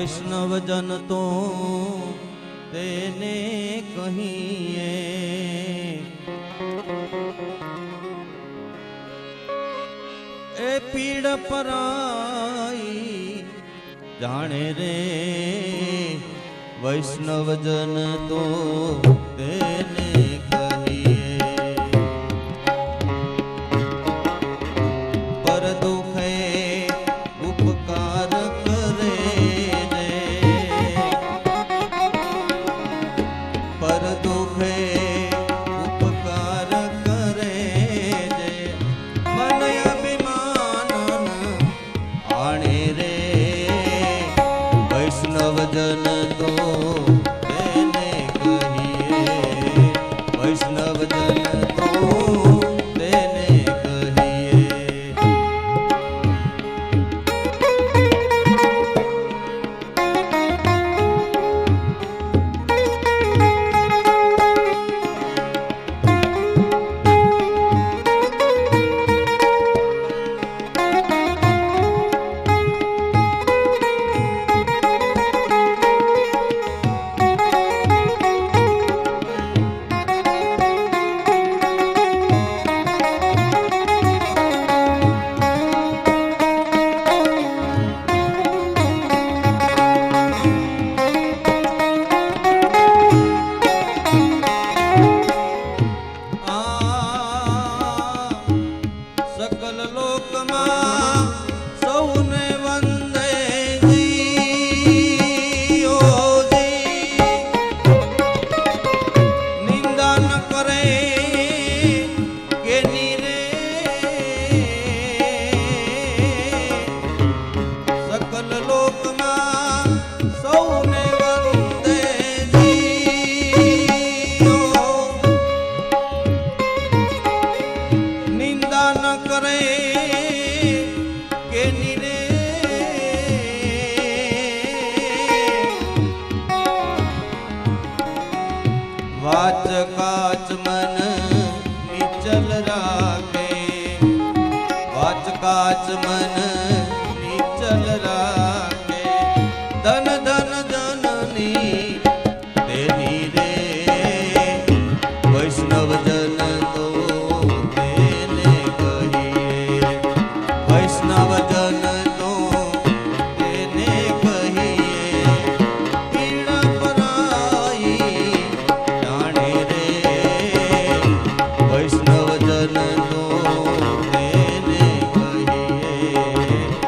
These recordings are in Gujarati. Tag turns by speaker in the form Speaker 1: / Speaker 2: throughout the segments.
Speaker 1: વૈષ્ણવજન તો તેને કહીએ એ પીડ પરાઈ જાણે રે વૈષ્ણવજન તો તેને वाच काच मन निचल राखे वाच काच मन निचल राखे धन धन जननी तेरी रे वैष्णव जन तो तेने कहिए वैष्णव जन तो तेने कहिए पीड़ पराई जाने रे वैष्णव जन तो तेने कहिए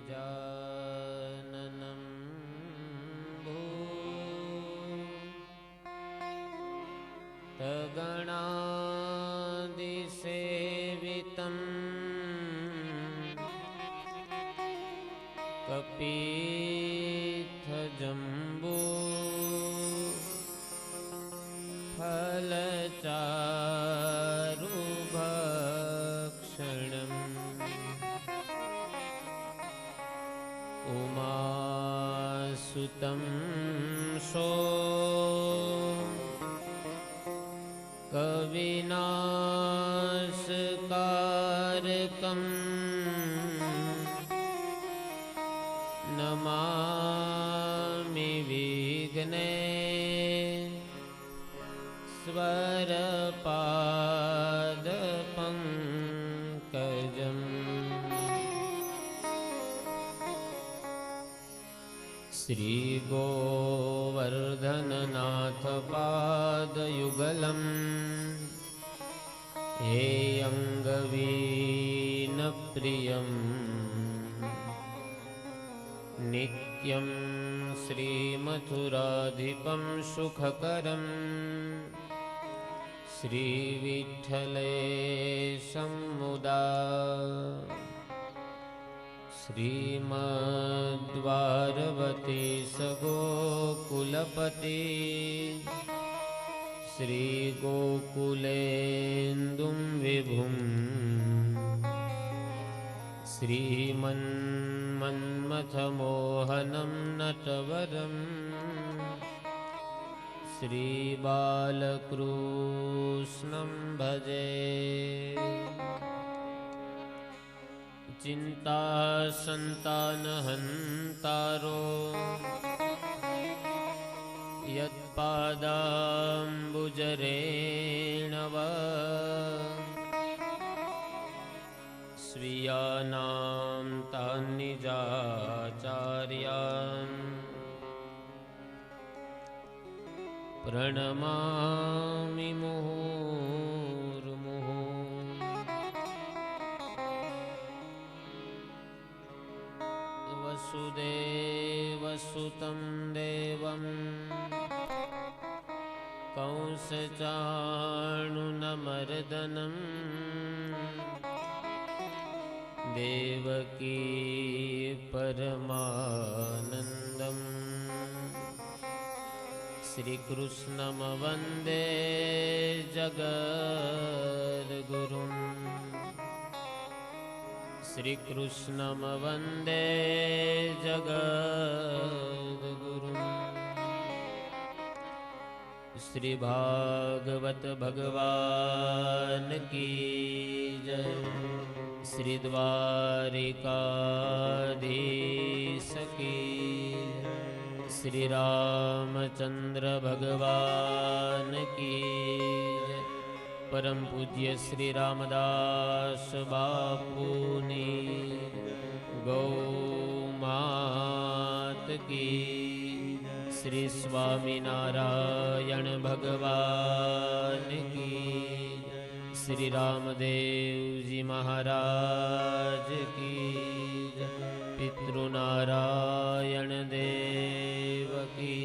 Speaker 2: गजाननं भूतगणादिसेवितं कपीथजम्बू फलचारुभक्षणम् उमासुतं शो कविनाशकारकम् नमामि विघ्ने स्वरपादपङ्कजम् श्रीगोवर्धननाथपादयुगलम् हेयङ्गवीनप्रियम् नित्यं श्रीमथुराधिपं सुखकरं श्रीविठ्ठलेशं मुदा श्रीमद्वारवतीश गोकुलपति श्रीगोकुलेन्दुं विभुं श्रीमन्मथमोहनं नटवरं श्रीबालकृष्णं भजे चिन्तासन्तानहन्तारो यत्पादाम्बुजरेणव स्वीयानां तान्निजाचार्यान् प्रणमामि मुहुर्मुहुः वसुदेवसुतं देवं कंसचाणूरमर्दनं देवकी परमानन्दम् श्रीकृष्णं वन्दे जगद्गुरुम् श्रीकृष्णं वन्दे जगद्गुरुम् श्रीभागवत भगवान की जय श्री द्वारिकाधीश की श्री रामचंद्र भगवान की जय परम पूज्य श्री रामदास बापूनी गौ मात की श्री स्वामीनारायण भगवान की श्री रामदेव जी महाराज की पितृनारायण देव की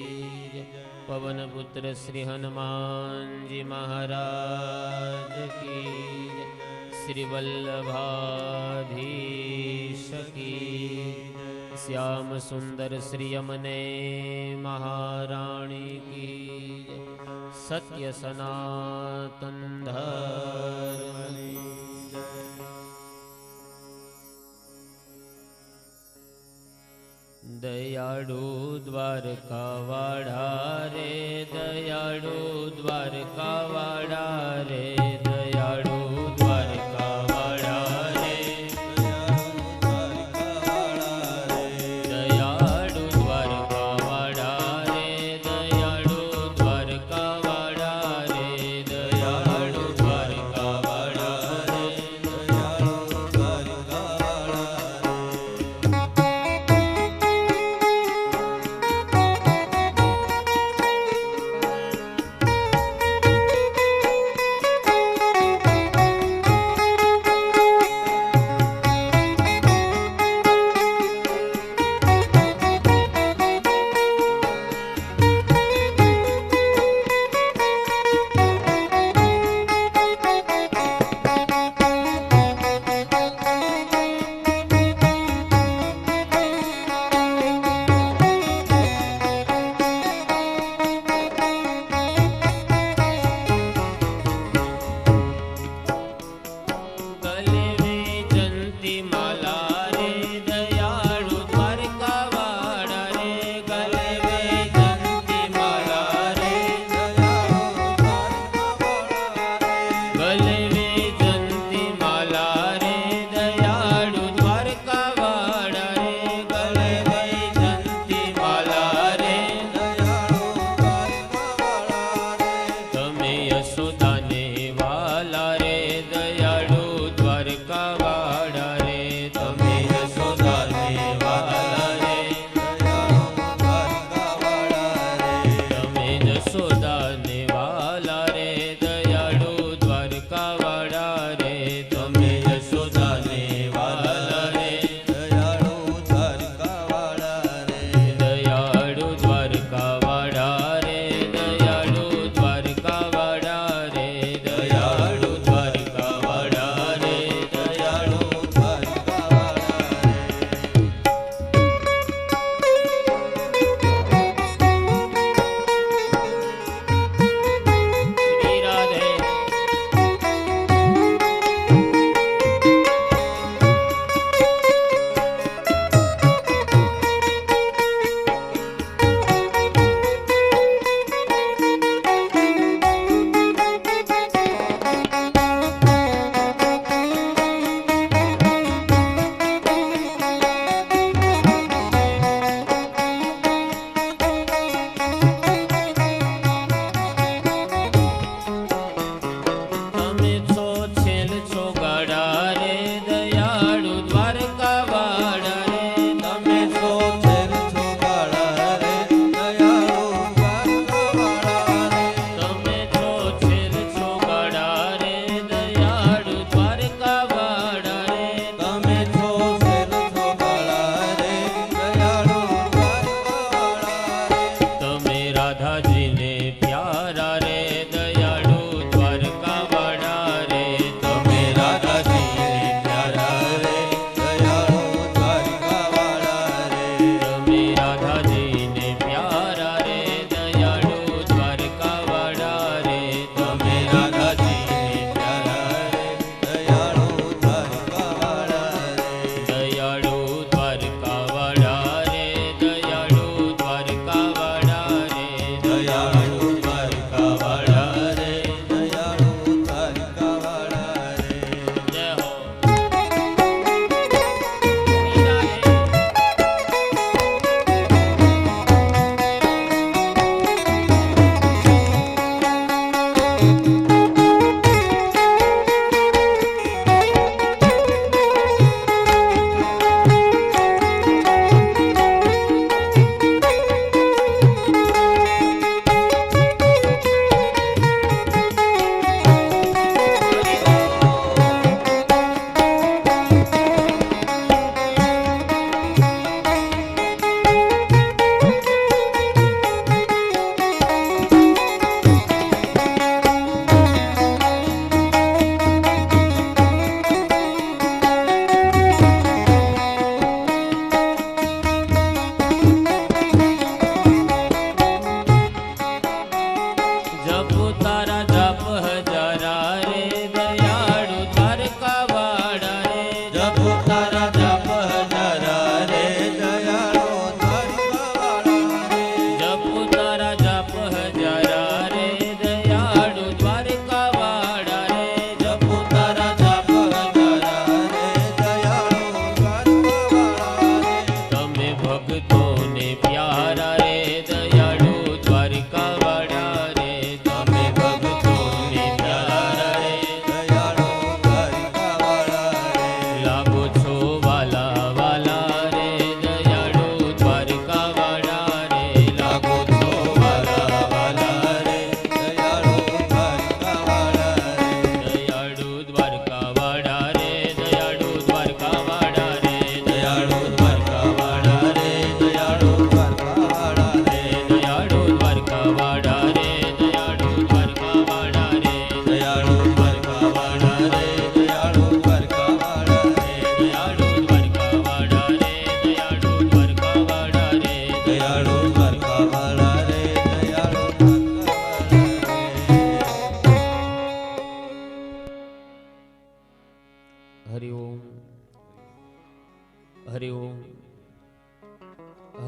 Speaker 2: पवन पुत्र श्री हनुमान जी महाराज की श्री वल्लभाधीश की श्याम सुंदर श्री यमुने महारानी की सत्य सनातन धर्म दयाळु द्वारकावाड़ा रे दयाळु द्वारकावाड़ा रे दयाळु द्वारकावाड़ा रे दयाळु द्वारकावाड़ा रे दयाळु द्वारकावाड़ा रे दयाळु द्वारकावाड़ा रे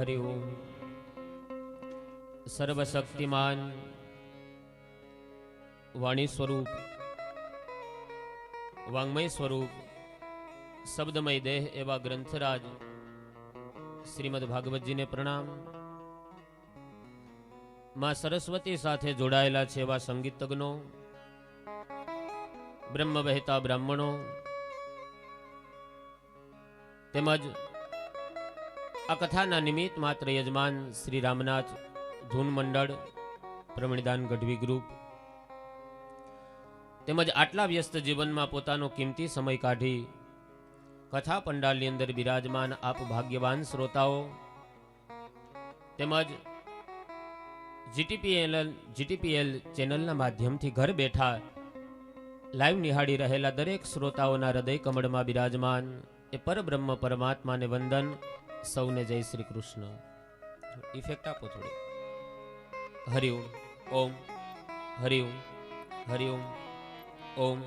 Speaker 2: હરિઓમ. સર્વશક્તિમાન વાણી સ્વરૂપ, વાંગમય સ્વરૂપ, શબ્દમય દેહ એવા ગ્રંથરાજ શ્રીમદ ભાગવતજીને પ્રણામ. માં સરસ્વતી સાથે જોડાયેલા છે એવા સંગીતજ્ઞો, બ્રહ્મ વહેતા બ્રાહ્મણો તેમજ આ કથાના નિમિત્ત માત્ર યજમાન શ્રી રામનાથ ધૂન મંડળ, પ્રમણિદાન ગઢવી ગ્રુપ તેમજ આટલા વ્યસ્ત જીવનમાં પોતાનો કિંમતી સમય કાઢી કથા પંડાલની અંદર બિરાજમાન આપ ભાગ્યવાન શ્રોતાઓ તેમજ જીટીપીએલ ચેનલના માધ્યમથી ઘર બેઠા લાઈવ નિહાળી રહેલા દરેક શ્રોતાઓના હૃદય કમળમાં બિરાજમાન એ પરબ્રહ્મ પરમાત્માને વંદન. સૌને જય શ્રી કૃષ્ણ. ઇફેક્ટ આપો થોડી. હરિઓમ ઓમ હરિઓમ હરિઓમ ઓમ.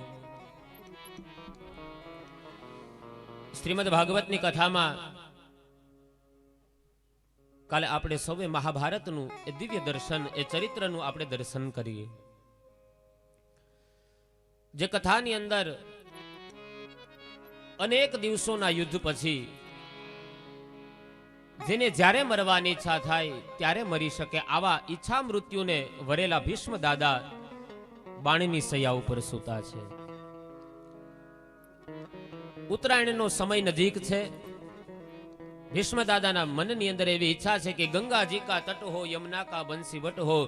Speaker 2: શ્રીમદ ભાગવતની કથામાં કાલે આપણે સૌએ મહાભારતનું એ દિવ્ય દર્શન, એ ચરિત્રનું આપણે દર્શન કરીએ. જે કથાની અંદર અનેક દિવસોના યુદ્ધ પછી જેને જ્યારે મરવાની ઈચ્છા થાય ત્યારે મરી શકે આવા ઈચ્છા મૃત્યુને વરેલા ભીષ્મ દાદા બાણની સૈયા ઉપર સૂતા છે. ઉત્તરાયણનો સમય નજીક છે. ભીષ્મ દાદાના મનની અંદર એવી ઈચ્છા છે કે ગંગાજી કા તટ હો, યમુના કા બંસી વટ હો,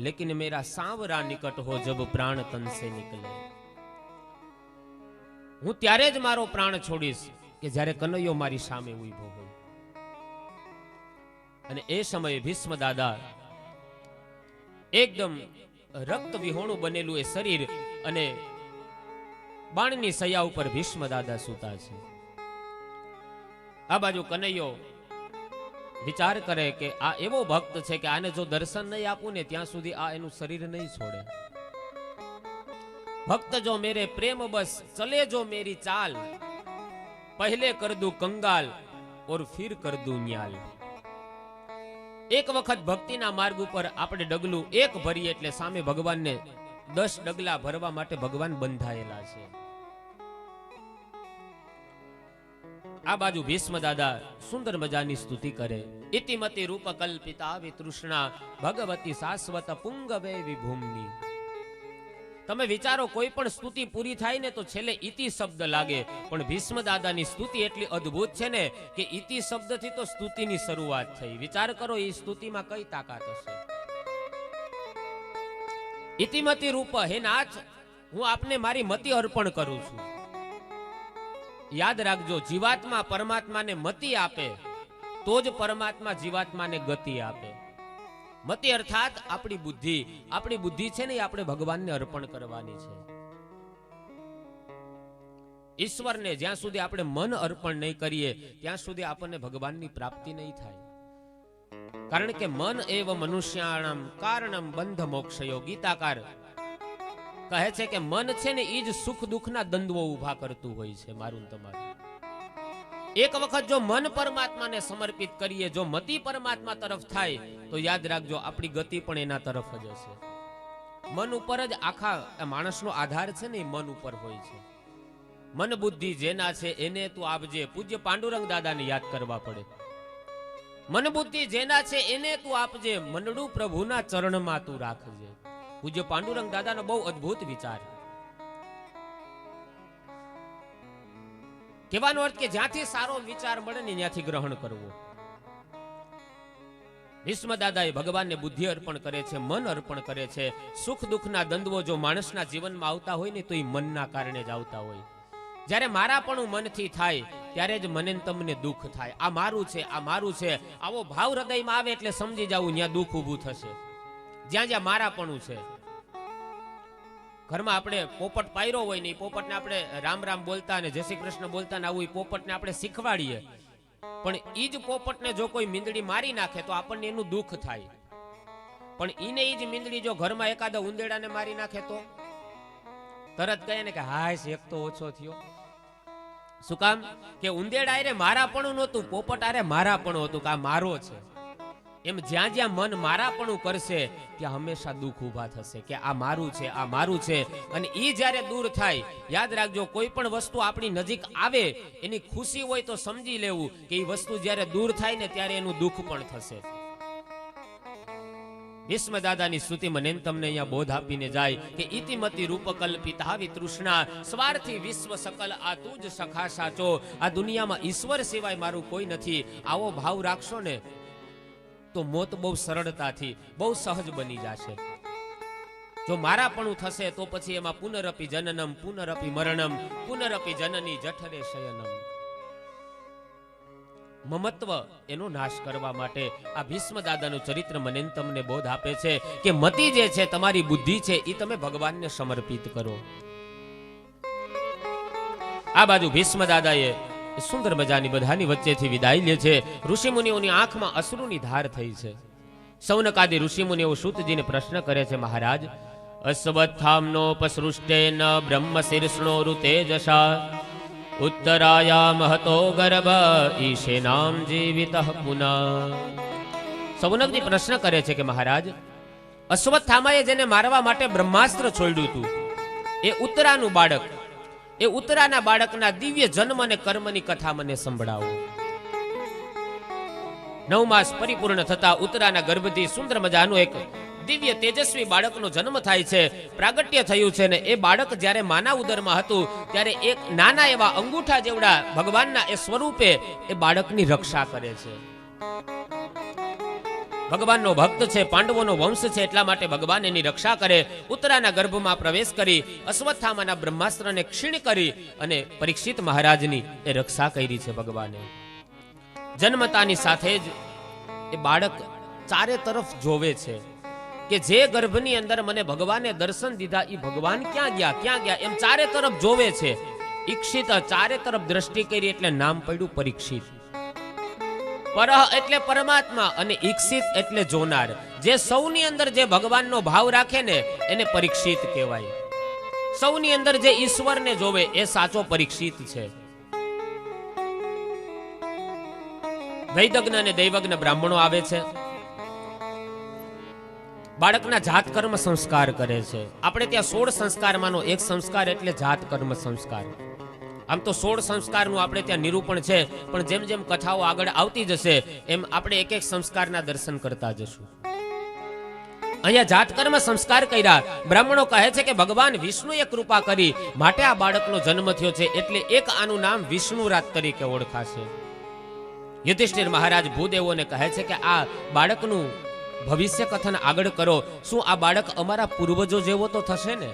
Speaker 2: લેકિન મેરા સાંવરા નિકટ હો, જબ પ્રાણ તન સે નિકલે. હું ત્યારે જ મારો પ્રાણ છોડીશ કે જ્યારે કનૈયો મારી સામે ઊભો હોય. અને એ સમયે ભીષ્મ દાદા એકદમ રક્ત વિહોણું બનેલું એ શરીર અને બાણની સૈયા ઉપર ભીષ્મ દાદા સૂતા છે. આ બાજુ કનૈયો વિચાર કરે કે આ એવો ભક્ત છે કે આને જો દર્શન નહીં આપું ને ત્યાં સુધી આ એનું શરીર નહીં છોડે. ભક્ત જો મેરે પ્રેમ બસ ચલે જો મેરી ચાલ, પહેલે કર દું કંગાલ ઓર ફિર કર દું ન્યાલ. એક વખત ભક્તિના માર્ગ ઉપર આપણે ડગલું એક ભરીએ એટલે સામે ભગવાનને 10 ડગલા ભરવા માટે ભગવાન બંધાયેલા છે. આ બાજુ ભીષ્મ દાદા સુંદર મજાની સ્તુતિ કરે. ઇતિમતિ રૂપ કલ્પિતા વિતૃષ્ણા ભગવતી શાશ્વત પુંગવે વિભૂમની. તમે વિચારો, કોઈ પણ સ્તુતિ પૂરી થાય ને તો છેલ્લે ઇતિ શબ્દ લાગે, પણ ભીષ્મ દાદાની સ્તુતિ એટલી અદ્ભુત છે ને કે ઇતિ શબ્દથી તો સ્તુતિની શરૂઆત થઈ. વિચાર કરો, એ સ્તુતિમાં કઈ તાકાત હશે. ઇતિમતી રૂપ, હે નાથ, હું આપને મારી મતિ અર્પણ કરું છું. યાદ રાખજો, જીવાત્મા પરમાત્માને મતિ આપે તો જ પરમાત્મા જીવાત્માને ગતિ આપે. મતિ અર્થાત આપણી બુદ્ધિ. આપણી બુદ્ધિ છે ને એ આપણે ભગવાનને અર્પણ કરવાની છે. ઈશ્વરને જ્યાં સુધી આપણે મન અર્પણ નહીં કરીએ ત્યાં સુધી આપણને ભગવાનની પ્રાપ્તિ નહીં થાય. કારણ કે મન એવ મનુષ્યાણમ કારણમ બંધ મોક્ષયો. ગીતાકાર કહે છે કે મન છે ને એ જ સુખ દુઃખના દ્વંદ્વો ઊભા કરતું હોય છે, મારું તમારું. એક વખત જો મન પરમાત્માને સમર્પિત કરીએ, જો મતિ પરમાત્મા તરફ થાય તો યાદ રાખજો, આપણી ગતિ પણ એના તરફ જ હશે. મન ઉપર જ આખા માણસનો આધાર છે ને, એ મન ઉપર હોય છે. મન બુદ્ધિ જેના છે એને તું આપજે. પૂજ્ય પાંડુરંગ દાદાને યાદ કરવા પડે. મન બુદ્ધિ જેના છે એને તું આપજે, મનડું પ્રભુના ચરણમાં તું રાખજે. પૂજ્ય પાંડુરંગ દાદાનો બહુ અદ્ભુત વિચાર. કહેવાનો અર્થ કે જ્યાંથી સારો વિચાર મળે ને ત્યાંથી ગ્રહણ કરવો. ભીષ્મ દાદાએ ભગવાનને બુદ્ધિ અર્પણ કરે છે, મન અર્પણ કરે છે. સુખ દુઃખના દ્વંદ્વો જો માણસના જીવનમાં આવતા હોય ને તો એ મનના કારણે જ આવતા હોય. જ્યારે મારાપણું મનથી થાય ત્યારે જ મને તમને દુઃખ થાય. આ મારું છે, આ મારું છે, આવો ભાવ હૃદયમાં આવે એટલે સમજી જવું ત્યાં દુઃખ ઊભું થશે. જ્યાં જ્યાં મારાપણું છે. ઘરમાં આપણે પોપટ પાયરો હોય ને, પોપટને આપણે રામ રામ બોલતા અને જય શ્રી કૃષ્ણ બોલતા ને આવું પોપટને આપણે શીખવાડીએ, પણ ઈ જ પોપટને જો કોઈ મીંદડી મારી નાખે તો આપણને એનું દુઃખ થાય. પણ ઈને ઈ જ મીંદડી જો ઘરમાં એકાદા ઉંદેડાને મારી નાખે તો તરત કહે ને કે હાશ, એક તો ઓછો થયો. શું કામ? કે ઉંદેડા આરે મારાપણું નહોતું, પોપટ આરે મારાપણું હતું કે આ મારો છે. એમ જ્યાં જ્યાં મન મારાપણું કરશે ત્યાં હંમેશા દુઃખ ઊભા થશે કે આ મારું છે, આ મારું છે. અને ઈ જ્યારે દૂર થાય, યાદ રાખજો, કોઈ પણ વસ્તુ આપણી નજીક આવે એની ખુશી હોય તો સમજી લેવું કે એ વસ્તુ જ્યારે દૂર થાય ને ત્યારે એનું દુઃખ પણ થશે. ભીષ્મ દાદાની સ્તુતિ મને તમને અહીંયા બોધ આપીને જાય કે ઇતિમતી રૂપ કલ્પિતા વિતૃષ્ણા સ્વાર્થી વિશ્વ સકલ આ તું જ સખા સાચો. આ દુનિયામાં ઈશ્વર સિવાય મારું કોઈ નથી. આવો ભાવ રાખશો ને તો મોત બહુ સરળતાથી, બહુ સહજ બની જશે. જો મારાપણું થશે તો પછી એમાં પુનરપી જનનમ પુનરપી મરણમ પુનરપી જનની જઠરે શયનમ. મમત્વ એનો નાશ કરવા માટે આ ભીષ્મ દાદાનું ચરિત્ર મને તમને બોધ આપે છે કે મતિ જે છે, તમારી બુદ્ધિ છે, એ તમે ભગવાનને સમર્પિત કરો. આ બાજુ ભીષ્મ દાદાએ સુંદર મજાની બધાની વચ્ચેથી વિદાય લે છે. ઋષિમુનિઓની આંખમાં અશ્રુની ધાર થઈ છે. સૌનકાદી ઋષિમુનિઓ સૂતજીને પ્રશ્ન કરે છે, મહારાજ, અશ્વત્થામ્નોપસૃષ્ટેન બ્રહ્મ શીર્ષણો ઋતેજસા ઉત્તરાયા મહતો ગર્ભ ઈશેનામ જીવિતઃ પુનઃ. સૌનકજી પ્રશ્ન કરે છે કે મહારાજ, અશ્વત્થામાએ જેને મારવા માટે બ્રહ્માસ્ત્ર છોડ્યું હતું એ ઉત્તરાનું બાળક, એ ઉત્તરાના બાળકના દિવ્ય જન્મ અને કર્મની કથા મને સંભળાવો. 9 માસ પરિપૂર્ણ થતા ઉત્તરાના ગર્ભથી સુંદર મજાનું એક દિવ્ય તેજસ્વી બાળકનો જન્મ થાય છે, પ્રાગટ્ય થયું છે. ને એ બાળક જ્યારે માના ઉદરમાં હતું ત્યારે એક નાના એવા અંગૂઠા જેવડા ભગવાનના એ સ્વરૂપે એ બાળકની રક્ષા કરે છે. ભગવાનનો ભક્ત છે, પાંડવોનો વંશ છે, એટલા માટે ભગવાન એની રક્ષા કરે. ઉત્તરાના ગર્ભમાં પ્રવેશ કરી અશ્વત્થામાના બ્રહ્માસ્ત્રને ક્ષીણ કરી અને પરીક્ષિત મહારાજની એ રક્ષા કરી છે ભગવાને. જન્મતાની સાથે જ એ બાળક ચારે તરફ જોવે છે કે જે ગર્ભની અંદર મને ભગવાને દર્શન દીધા એ ભગવાન ક્યાં ગયા, ક્યાં ગયા, એમ ચારે તરફ જોવે છે. ઈક્ષિત, ચારે તરફ દ્રષ્ટિ કરી એટલે નામ પડ્યું પરીક્ષિત. પરહ એટલે પરમાત્મા અને ઈક્ષિત એટલે જોનાર. જે સૌની અંદર જે ભગવાનનો ભાવ રાખે ને એને પરીક્ષિત કહેવાય. સૌની અંદર જે ઈશ્વરને જોવે એ સાચો પરીક્ષિત છે. વૈદગ્ન અને દૈવગ્ન બ્રાહ્મણો આવે છે, બાળકના જાત કર્મ સંસ્કાર કરે છે. આપણે ત્યાં 16 સંસ્કારમાંનો એક સંસ્કાર એટલે જાત કર્મ સંસ્કાર. આમ તો 16 સંસ્કારનું આપણે ત્યાં નિરૂપણ છે, પણ જેમ જેમ કથાઓ આગળ આવતી જશે એમ આપણે એક એક સંસ્કારના દર્શન કરતા જશું. અહીંયા જાત કર્મ સંસ્કાર કર્યા. બ્રાહ્મણો કહે છે કે ભગવાન વિષ્ણુએ કૃપા કરી માટે આ બાળકનો જન્મ થયો છે, એટલે એક આનું નામ વિષ્ણુરાત તરીકે ઓળખાશે. યુધિષ્ઠિર મહારાજ ભૂદેવોને કહે છે કે આ બાળકનું ભવિષ્ય કથન આગળ કરો. શું આ બાળક અમારા પૂર્વજો જેવો તો થશે ને?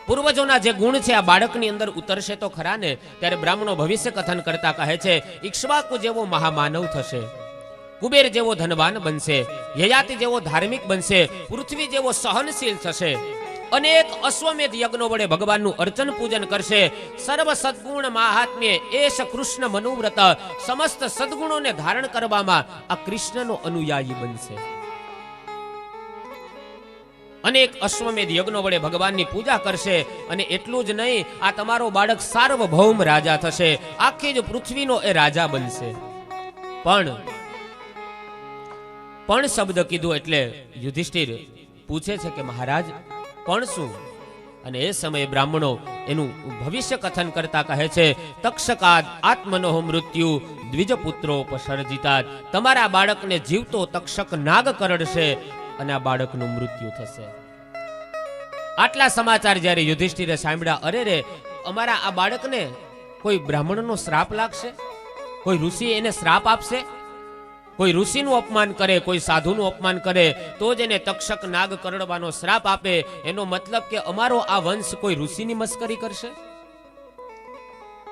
Speaker 2: પૂર્વજોના જે ગુણ છે આ બાળકની અંદર ઉતરશે તો ખરા ને? ત્યારે બ્રાહ્મણો ભવિષ્ય કથન કરતા કહે છે ઇક્ષ્વાકુ જેવો મહામાનવ થશે, કુબેર જેવો ધનવાન બનશે, યયાતિ જેવો ધાર્મિક બનશે, પૃથ્વી જેવો સહનશીલ થશે, અનેક અશ્વમેધ યજ્ઞો વડે ભગવાનનું અર્ચન પૂજન કરશે, સર્વ સદગુણ મહાત્મ્ય એશ કૃષ્ણ મનુવ્રત, સમસ્ત સદગુણોને ધારણ કરવામાં આ કૃષ્ણનો અનુયાયી બનશે. અનેક અશ્વમેધ યજ્ઞો વડે ભગવાનની પૂજા કરશે. અને એટલું જ નહીં, આ તમારો બાળક સાર્વભૌમ રાજા થશે, આખી જ પૃથ્વીનો એ રાજા બનશે. પણ શબ્દ કીધું એટલે યુધિષ્ઠિર પૂછે છે કે મહારાજ પણ શું? અને એ સમયે બ્રાહ્મણો એનું ભવિષ્ય કથન કરતા કહે છે તક્ષકાદ આત્મનો મૃત્યુ દ્વિજપુત્રોપસર્જિતાદ, તમારા બાળકને જીવતો તક્ષક નાગ કરડશે અને આ બાળકનું મૃત્યુ થશે. આટલા સમાચાર જ્યારે યુધિષ્ઠિરે સાંભળ્યા, અરે રે, અમારા આ બાળકને કોઈ બ્રાહ્મણનો શ્રાપ લાગશે, કોઈ ઋષિ એને શ્રાપ આપશે, કોઈ ઋષિનું અપમાન કરે, કોઈ સાધુનું અપમાન કરે તો જ એને તક્ષક નાગ કરડવાનો શ્રાપ આપે, એનો મતલબ કે અમારો આ વંશ કોઈ ઋષિની મસ્કરી કરશે.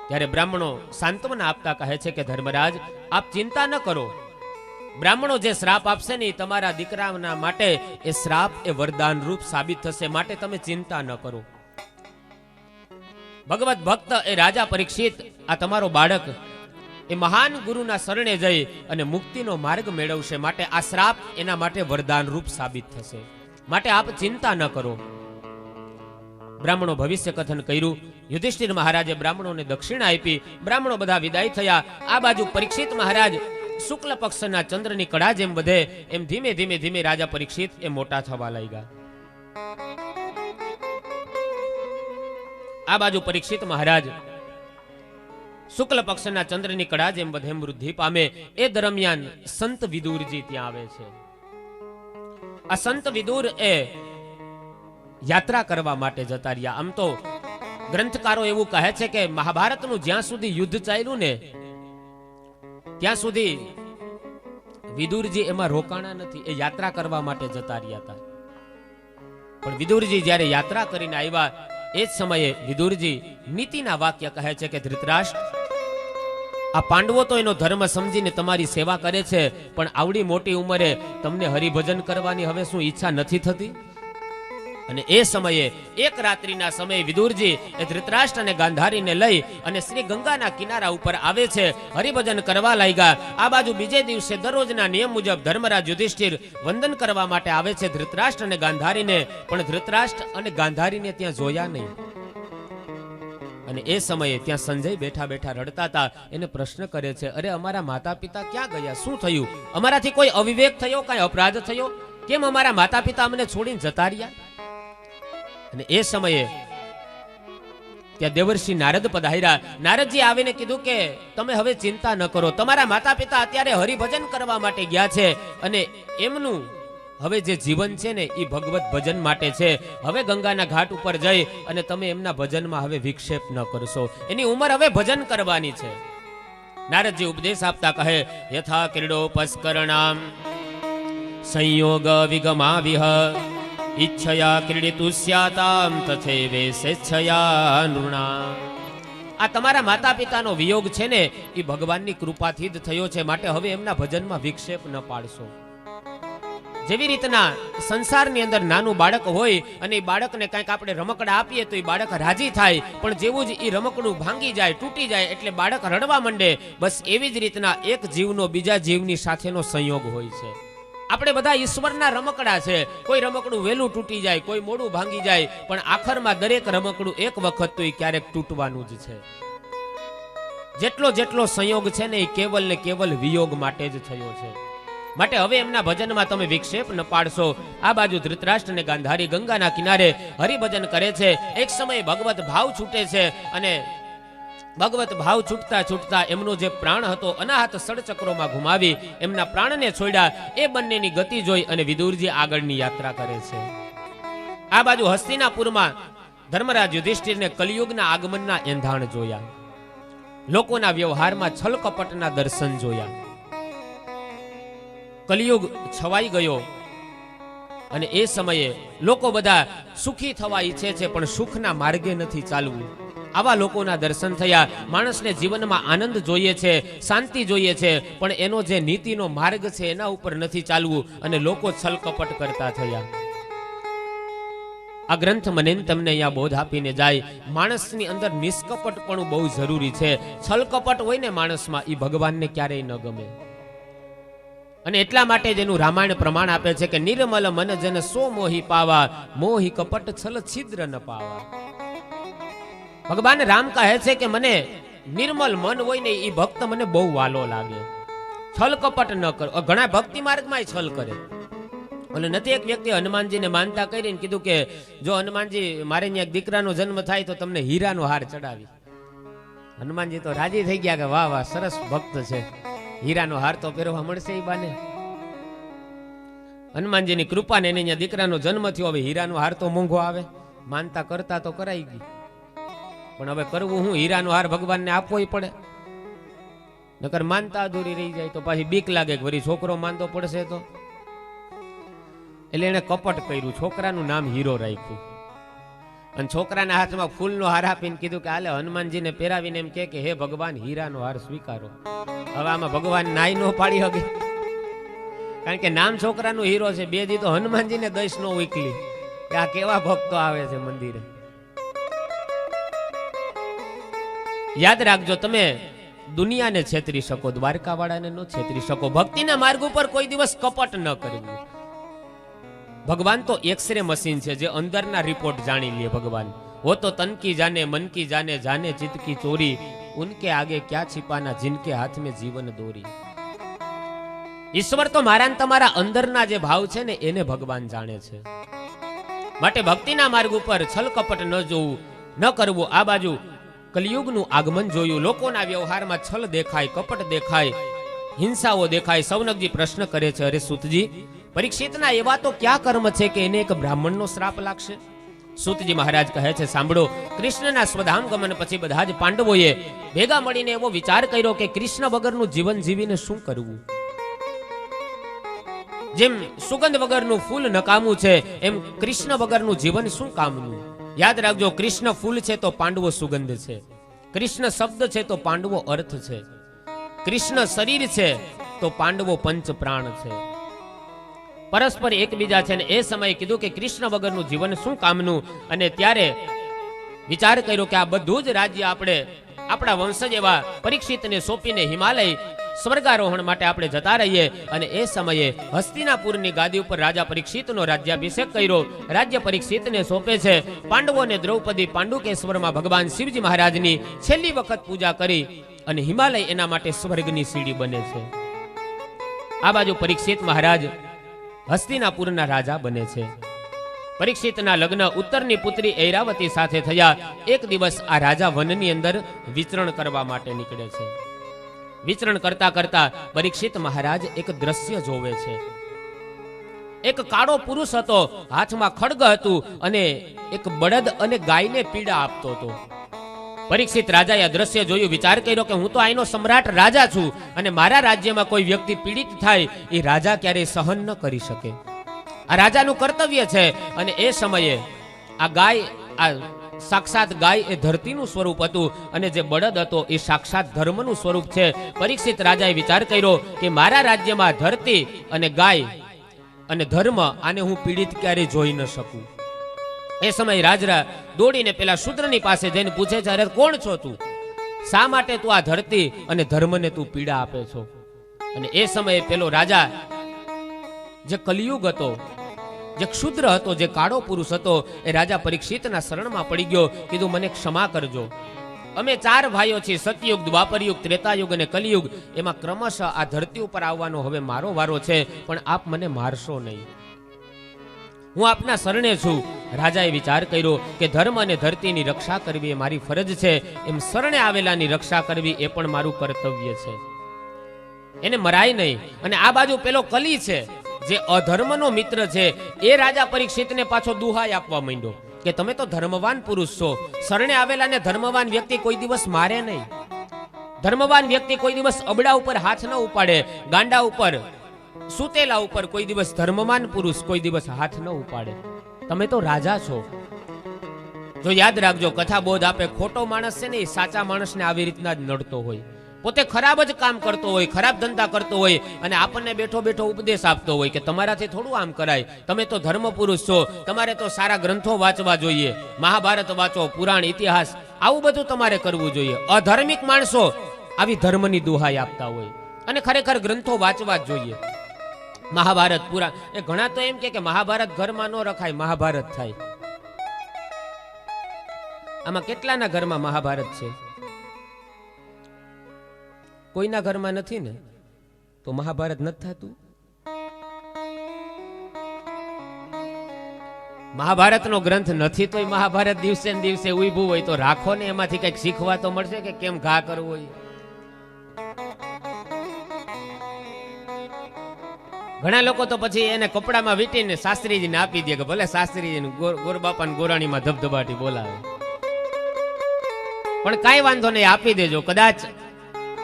Speaker 2: ત્યારે બ્રાહ્મણો સાંત્વના આપતા કહે છે કે ધર્મરાજ આપ ચિંતા ન કરો, બ્રાહ્મણો જે શ્રાપ આપશે ને તમારા દીકરાના માટે એ શ્રાપ એ વરદાન રૂપ સાબિત થશે, માટે તમે ચિંતા ન કરો. ભગવત ભક્ત એ રાજા પરીક્ષિત, આ તમારો બાળક એ મહાન ગુરુના શરણે જઈ અને મુક્તિનો માર્ગ મેળવશે, માટે આ શ્રાપ એના માટે વરદાન રૂપ સાબિત થશે, માટે આપ ચિંતા ન કરો. બ્રાહ્મણો ભવિષ્ય કથન કર્યું. યુધિષ્ઠિર મહારાજે બ્રાહ્મણોને દક્ષિણા આપી. બ્રાહ્મણો બધા વિદાય થયા. આ બાજુ પરીક્ષિત મહારાજ શુક્લ પક્ષના ચંદ્રની કડા જેમ વધે એમ ધીમે ધીમે ધીમે રાજા પરીક્ષિત એ મોટા થવા લાગ્યા. આ બાજુ પરીક્ષિત મહારાજ શુક્લ પક્ષના ચંદ્રની કડા જેમ વધે એમ વૃદ્ધિ પામે. એ દરમિયાન સંત વિદુરજી ત્યાં આવે છે. આ સંત વિદુર એ યાત્રા કરવા માટે જતા રહ્યા. આમ તો ગ્રંથકારો એવું કહે છે કે મહાભારતનું જ્યાં સુધી યુદ્ધ ચાલ્યું ને ત્યાં સુધી વિદુરજી એમાં રોકાણા નથી, એ યાત્રા કરવા માટે જતા રહ્યા હતા. પણ વિદુરજી જ્યારે યાત્રા કરીને આવ્યા એ જ સમયે વિદુરજી નીતિના વાક્ય કહે છે કે ધૃતરાષ્ટ્ર, આ પાંડવો તો એનો ધર્મ સમજીને તમારી સેવા કરે છે, પણ આવડી મોટી ઉંમરે તમને હરિભજન કરવાની હવે શું ઈચ્છા નથી થતી? અને એ સમયે એક રાત્રિના સમયે વિદુરજી એ ધૃતરાષ્ટ્ર અને ગાંધારીને લઈ અને શ્રી ગંગાના કિનારા ઉપર આવે છે, હરિભજન કરવા લાગ્યા. આ બાજુ બીજે દિવસે દરરોજના નિયમ મુજબ ધર્મરાજ યુધિષ્ઠિર વંદન કરવા માટે આવે છે ધૃતરાષ્ટ્ર અને ગાંધારીને, પણ ધૃતરાષ્ટ્ર અને ગાંધારીને ત્યાં જોયા નહીં. અને એ સમયે ત્યાં સંજય બેઠા બેઠા રડતા હતા. એને પ્રશ્ન કરે છે, અરે અમારા માતા પિતા ક્યાં ગયા? શું થયું? અમારાથી કોઈ અવિવેક થયો? કઈ અપરાધ થયો? કેમ અમારા માતા પિતા અમને છોડીને જતા રહ્યા? અને એ સમયે ત્યાં દેવર્ષિ નારદ પધાર્યા. નારદજી આવીને કીધું કે તમે હવે ચિંતા ન કરો, તમારા માતા પિતા અત્યારે હરિભજન કરવા માટે ગયા છે અને એમનું હવે જે જીવન છે ને એ ભગવત ભજન માટે છે. હવે ગંગાના ઘાટ ઉપર જઈ અને તમે એમના ભજનમાં હવે વિક્ષેપ ન કરશો, એની ઉંમર હવે ભજન કરવાની છે. નારદજી ઉપદેશ આપતા કહે યથા ક્રીડોપસ્કરણામ સંયોગ વિગમાવિહ ઈચ્છયા ક્રીડિતુ સ્યાતામ તથૈવે સ્વેચ્છયા નૃણા. આ તમારા માતા પિતાનો વિયોગ છે ને એ ભગવાનની કૃપાથી જ થયો છે, માટે હવે એમના ભજનમાં વિક્ષેપ ન પાડશો. જેવી રીતના સંસારની અંદર નાનું બાળક હોય અને એ બાળકને કંઈક આપણે રમકડા આપીએ તો એ બાળક રાજી થાય, પણ જેવું જ એ રમકડું ભાંગી જાય, તૂટી જાય એટલે બાળક રડવા માંડે, બસ એવી જ રીતના એક જીવનો બીજા જીવની સાથેનો સંયોગ હોય છે. આપણે બધા ઈશ્વરના રમકડા છે. કોઈ રમકડું વહેલું તૂટી જાય, કોઈ મોડું ભાંગી જાય, પણ આખરમાં દરેક રમકડું એક વખત તો એ ક્યારેક તૂટવાનું જ છે. જેટલો જેટલો સંયોગ છે ને એ કેવલ ને કેવલ વિયોગ માટે જ થયો છે, માટે હવે એમના ભજનમાં તમે વિક્ષેપ ન પાડશો. આ બાજુ ધૃતરાષ્ટ્ર અને ગાંધારી ગંગાના કિનારે હરિભજન કરે છે. એક સમયે ભગવત ભાવ છૂટે છે અને ભગવત ભાવ છૂટતા છૂટતા એમનો જે પ્રાણ હતો અનાહત સડચક્રોમાં ઘુમાવી એમના પ્રાણને છોડ્યા. એ બંનેની ગતિ જોઈ અને વિદુરજી આગળની યાત્રા કરે છે. આ બાજુ હસ્તિનાપુરમાં ધર્મરાજ યુધિષ્ઠિરને કલિયુગના આગમનના એંધાણ જોયા, લોકોના વ્યવહારમાં છલ કપટના દર્શન જોયા. કલિયુગ છવાઈ ગયો અને એ સમયે લોકો બધા સુખી થવા ઈચ્છે છે પણ સુખના માર્ગે નથી ચાલવું. આવા લોકોના દર્શન થયા. માણસને જીવનમાં આનંદ જોઈએ છે, શાંતિ જોઈએ છે, પણ એનો જે નીતિનો માર્ગ છે એના ઉપર નથી ચાલવું અને લોકો છલ કપટ કરતા થયા. આ ગ્રંથ મને તમને અહીંયા બોધ આપીને જાય, માણસની અંદર નિષ્કપટપણું બહુ જરૂરી છે. છલ કપટ હોય ને માણસમાં, એ ભગવાનને ક્યારેય ન ગમે. અને એટલા માટે જ એનું રામાયણ પ્રમાણ આપે છે કે નિર્મલ મન જન સો મોહી પાવા, મોહી કપટ છલ છિદ્ર ન પાવા. ભગવાન રામ કહે છે કે મને નિર્મલ મન હોય ને એ ભક્ત મને બહુ વાલો લાગે. છલ કપટ ન કરો. ઘણા ભક્તિ માર્ગમાં છલ કરે. એટલે નથી એક વ્યક્તિ હનુમાનજીને માનતા કરીને કીધું કે જો હનુમાનજી મારે ત્યાં એક દીકરાનો જન્મ થાય તો તમને હીરાનો હાર ચડાવી. હનુમાનજી તો રાજી થઈ ગયા કે વાહ વાહ, સરસ ભક્ત છે, હીરાનો હાર તો પહેરવા મળશે એ બાને. હનુમાનજીની કૃપાને એને ત્યાં દીકરાનો જન્મ થયો. હવે હીરાનો હાર તો મોંઘો આવે, માનતા કરતા તો કરાઈ ગઈ, પણ હવે કરવું હું? હીરાનો હાર ભગવાનને આપવો પડે, નકર માનતા અધૂરી રહી જાય તો પાછી બીક લાગે કે વળી છોકરો માંદો પડશે તો. એટલે એને કપટ કર્યું, છોકરાનું નામ હીરો રાખ્યું અને છોકરાના હાથમાં ફૂલનો હાર આપીને કીધું કે હાલે હનુમાનજીને પહેરાવીને એમ કે હે ભગવાન હીરાનો હાર સ્વીકારો. હવે આમાં ભગવાન નાઈ નો પાડી શકે, કારણ કે નામ છોકરાનું હીરો છે. બે દી તો હનુમાનજીને દઈશ નો ઉકલી કે આ કેવા ભક્તો આવે છે મંદિરે. યાદ રાખજો, તમે દુનિયાને છેતરી શકો, દ્વારકા વાળાને ન છેતરી શકો. ભક્તિના માર્ગ ઉપર કોઈ દિવસ કપટ ન કરવું. ભગવાન તો એક્સરે મશીન છે જે અંદરના રિપોર્ટ જાણી લે. ભગવાન वो तो तन की जाने मन की जाने जाने चित की चोरी उनके आगे क्या छिपाना जिनके हाथ में जीवन दोरी. ઈશ્વર તો મારા ને તમારા અંદરના જે ભાવ છે ને એને ભગવાન જાણે છે. માટે ભક્તિના માર્ગ ઉપર છલ કપટ ન જોવું, ન કરવું. આ બાજુ કલિયુગનું આગમન જોયું. લોકોના વ્યવહારમાં છલ દેખાય, કપટ દેખાય, હિંસાઓ દેખાય. સૌનકજી પ્રશ્ન કરે છે, અરે સૂતજી, પરીક્ષિતના એવા તો ક્યાં કર્મ છે કે એને એક બ્રાહ્મણનો શ્રાપ લાગશે? સૂતજી મહારાજ કહે છે, સાંભળો. કૃષ્ણના સ્વધામ ગમન પછી બધા જ પાંડવોએ ભેગા મળીને એવો વિચાર કર્યો કે કૃષ્ણ વગરનું જીવન જીવીને શું કરવું. જેમ સુગંધ વગરનું ફૂલ નકામું છે એમ કૃષ્ણ વગરનું જીવન શું કામનું. યાદ રાખજો, કૃષ્ણ ફૂલ છે તો પાંડવો સુગંધ છે, કૃષ્ણ શબ્દ છે તો પાંડવો અર્થ છે, કૃષ્ણ શરીર છે તો પાંડવો પંચ પ્રાણ છે. પરસ્પર એકબીજા છે. ને એ સમયે કીધું કે કૃષ્ણ વગરનું જીવન શું કામનું. અને ત્યારે વિચાર કર્યો કે આ બધું જ રાજ્ય આપણે આપણા વંશજ એવા પરીક્ષિતને સોંપીને હિમાલય સ્વર્ગારોહણ માટે આપણે જતા રહીએ. અને એ સમયે હસ્તિનાપુરની ગાદી ઉપર રાજા પરીક્ષિતનો રાજ્યાભિષેક કર્યો. રાજ્ય પરીક્ષિતને સોંપે છે. પાંડવોને દ્રૌપદી પાંડુકેશ્વરમાં ભગવાન શિવજી મહારાજની છેલ્લી વખત પૂજા કરી અને હિમાલય એના માટે સ્વર્ગની સીડી બને છે. આ બાજુ પરીક્ષિત મહારાજ હસ્તિનાપુરના રાજા બને છે. પરીક્ષિતના લગ્ન ઉત્તરની પુત્રી ઐરાવતી સાથે થયા. એક દિવસ આ રાજા વનની અંદર વિચરણ કરવા માટે નીકળે છે. વિચરણ કરતા કરતા પરીક્ષિત મહારાજ એક દ્રશ્ય જોવે છે. એક કાળો પુરુષ હતો, હાથમાં ખડગ હતું અને એક બળદ અને ગાયને પીડા આપતો હતો. પરીક્ષિત રાજાએ આ દ્રશ્ય જોયું. વિચાર કર્યો કે હું તો આઈનો સમ્રાટ રાજા છું અને મારા રાજ્યમાં કોઈ વ્યક્તિ પીડિત થાય એ રાજા ક્યારેય સહન ન કરી શકે. આ રાજાનું કર્તવ્ય છે. અને એ સમયે આ ગાય, આ સાક્ષાત ગાય એ ધરતીનું સ્વરૂપ હતું અને જે બળદ હતો એ સાક્ષાત ધર્મનું સ્વરૂપ છે. પરીક્ષિત રાજાએ વિચાર કર્યો કે મારા રાજ્યમાં ધરતી અને ગાય અને ધર્મ, આને હું પીડિત ક્યારેય જોઈ ન શકું. એ સમયે રાજરા દોડીને પેલા શૂદ્રની પાસે જઈને પૂછે છે, અરે કોણ છો તું? શા માટે તું આ ધરતી અને ધર્મને તું પીડા આપે છો? અને એ સમયે પેલો રાજા, જે કલિયુગ હતો, જે ક્ષુદ્ર હતો, જે કાળો પુરુષ હતો, એ રાજા પરીક્ષિતના શરણમાં પડી ગયો. કીધું, મને ક્ષમા કરજો. અમે 4 ભાઈઓ છીએ, સતયુગ, દ્વાપરયુગ, ત્રેતાયુગ અને કલિયુગ. એમાં ક્રમશઃ આ ધરતી ઉપર આવવાનો હવે મારો વારો છે, પણ આપ મને મારશો નહીં. હું આપના શરણે છું. રાજાએ વિચાર કર્યો કે ધર્મ અને ધરતીની રક્ષા કરવી એ મારી ફરજ છે, એમ શરણે આવેલાની રક્ષા કરવી એ પણ મારું કર્તવ્ય છે. એને મરાય નહીં. અને આ બાજુ પેલો કલી છે જે અધર્મનો મિત્ર છે, એ રાજા પરીક્ષિતને પાછો દુહાઈ આપવા માંડ્યો કે તમે તો ધર્મવાન પુરુષ છો, શરણે આવેલાને ધર્મવાન વ્યક્તિ કોઈ દિવસ મારે નહીં. ધર્મવાન વ્યક્તિ કોઈ દિવસ અબડા ઉપર હાથ ન ઉપાડે, ગાંડા ઉપર, સુતેલા ઉપર કોઈ દિવસ ધર્મવાન પુરુષ કોઈ દિવસ હાથ ન ઉપાડે. તમે તો રાજા છો. જો યાદ રાખજો, કથા બોધ આપે, ખોટો માણસ છે ને એ સાચા માણસને આવી રીતના જ નડતો હોય. પોતે ખરાબ જ કામ કરતો હોય, ખરાબ ધંધા કરતો હોય અને આપણને બેઠો બેઠો ઉપદેશ આપતો હોય કે તમારાથી થોડું આમ કરાય, તમે તો ધર્મ પુરુષ છો, તમારે તો સારા ગ્રંથો વાંચવા જોઈએ, મહાભારત વાંચો, પુરાણ, ઇતિહાસ, આવું બધું તમારે કરવું જોઈએ. અધાર્મિક માણસો આવી ધર્મની દુહાઈ આપતા હોય અને ખરેખર ગ્રંથો વાંચવા જ જોઈએ. મહાભારત, પુરાણ, એ ઘણા તો એમ કે મહાભારત ઘરમાં ન રખાય, મહાભારત થાય. આમાં કેટલાના ઘરમાં મહાભારત છે? કોઈના ઘરમાં નથી ને, તો મહાભારત નથી થતું. મહાભારતનો ગ્રંથ નથી તો મહાભારત દિવસે ને દિવસે ઉભું હોય તો રાખો ને, એમાંથી કઈક શીખવા તો મળશે કે કેમ ઘા કરવો હોય. ઘણા લોકો તો પછી એને કપડામાં વીટીને શાસ્ત્રીજીને આપી દે કે ભલે શાસ્ત્રીજીને ગોરબાપાને ગોરાણીમાં ધબધબાટી બોલાવે. પણ કાંઈ વાંધો નહીં, આપી દેજો. કદાચ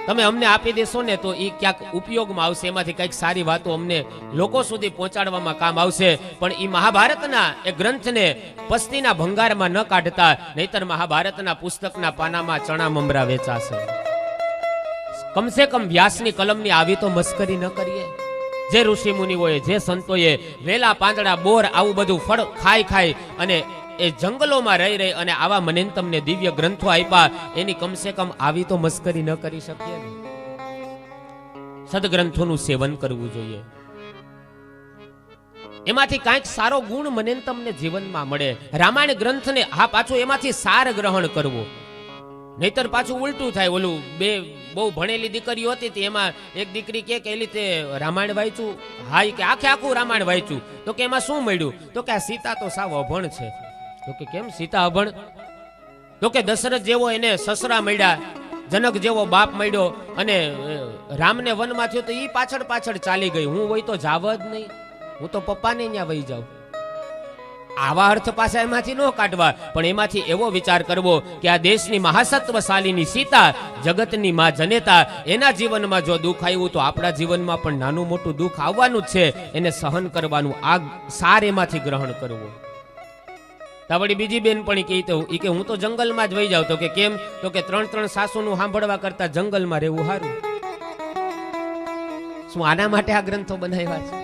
Speaker 2: તમે અમને આપી દેશો ને તો એ ક્યાંક ઉપયોગમાં આવશે, એમાંથી કંઈક સારી વાતો અમને લોકો સુધી પહોંચાડવામાં કામ આવશે. પણ એ મહાભારતના એ ગ્રંથને પસ્તીના ભંગારમાં ન કાઢતા, નહીતર મહાભારતના પુસ્તકના પાનામાં ચણા મમરા વેચાશે. કમસે કમ વ્યાસની કલમની આવી તો મસ્કરી ન કરીએ. જે ઋષિ મુનિઓએ, જે સંતોએ વેલા, પાંદડા, બોર આવું બધું ફળ ખાઈ ખાઈ અને એ જંગલોમાં રહી રહી અને આવા મને તમને દિવ્ય ગ્રંથો આપ્યા, એની કમસે કમ આવી તો મસ્કરી ન કરી શકીએ ને. સદગ્રંથોનું સેવન કરવું જોઈએ. એમાંથી કાંઈક સારો ગુણ મને તમને જીવનમાં મળે. રામાયણ ગ્રંથને હા પાછું એમાંથી સાર ગ્રહણ કરવો, નહીતર પાછું ઉલટું થાય. ઓલું બે બહુ ભણેલી દીકરીઓ હતી, એમાં એક દીકરી કે એલી તે રામાયણ વાંચ્યું? હા, કે આખે આખું રામાયણ વાંચ્યું. તો કે એમાં શું મળ્યું? તો કે આ સીતા તો સાવ અભણ છે. તો કે કેમ સીતા અભણ? તો કે દશરથ જેવો એને સસરા મળ્યા, જનક જેવો બાપ મળ્યો, અને રામને વનમાં થયો તો એ પાછળ પાછળ ચાલી ગઈ. હું હોય તો જાવ જ નહીં, હું તો પપ્પાને ત્યાં વહી જાઉં. આવા અર્થ પાછા એમાંથી ન કાઢવા, પણ એમાંથી એવો વિચાર કરવો કે આ દેશની મહાસત્વશાલીની સીતા, જગતની માં જનેતા, એના જીવનમાં જો દુઃખ આવ્યું તો આપણા જીવનમાં પણ નાનું મોટું દુઃખ આવવાનું જ છે. એને સહન કરવાનું, આ સાર એમાંથી ગ્રહણ કરવું. તાવડી બીજી બેન પણ કે હું તો જંગલમાં જ વહી જાઉં. તો કે કેમ? તો કે 3 સાસુનું સાંભળવા કરતા જંગલમાં રહેવું સારું. શું આના માટે આ ગ્રંથો બનાવ્યા છે?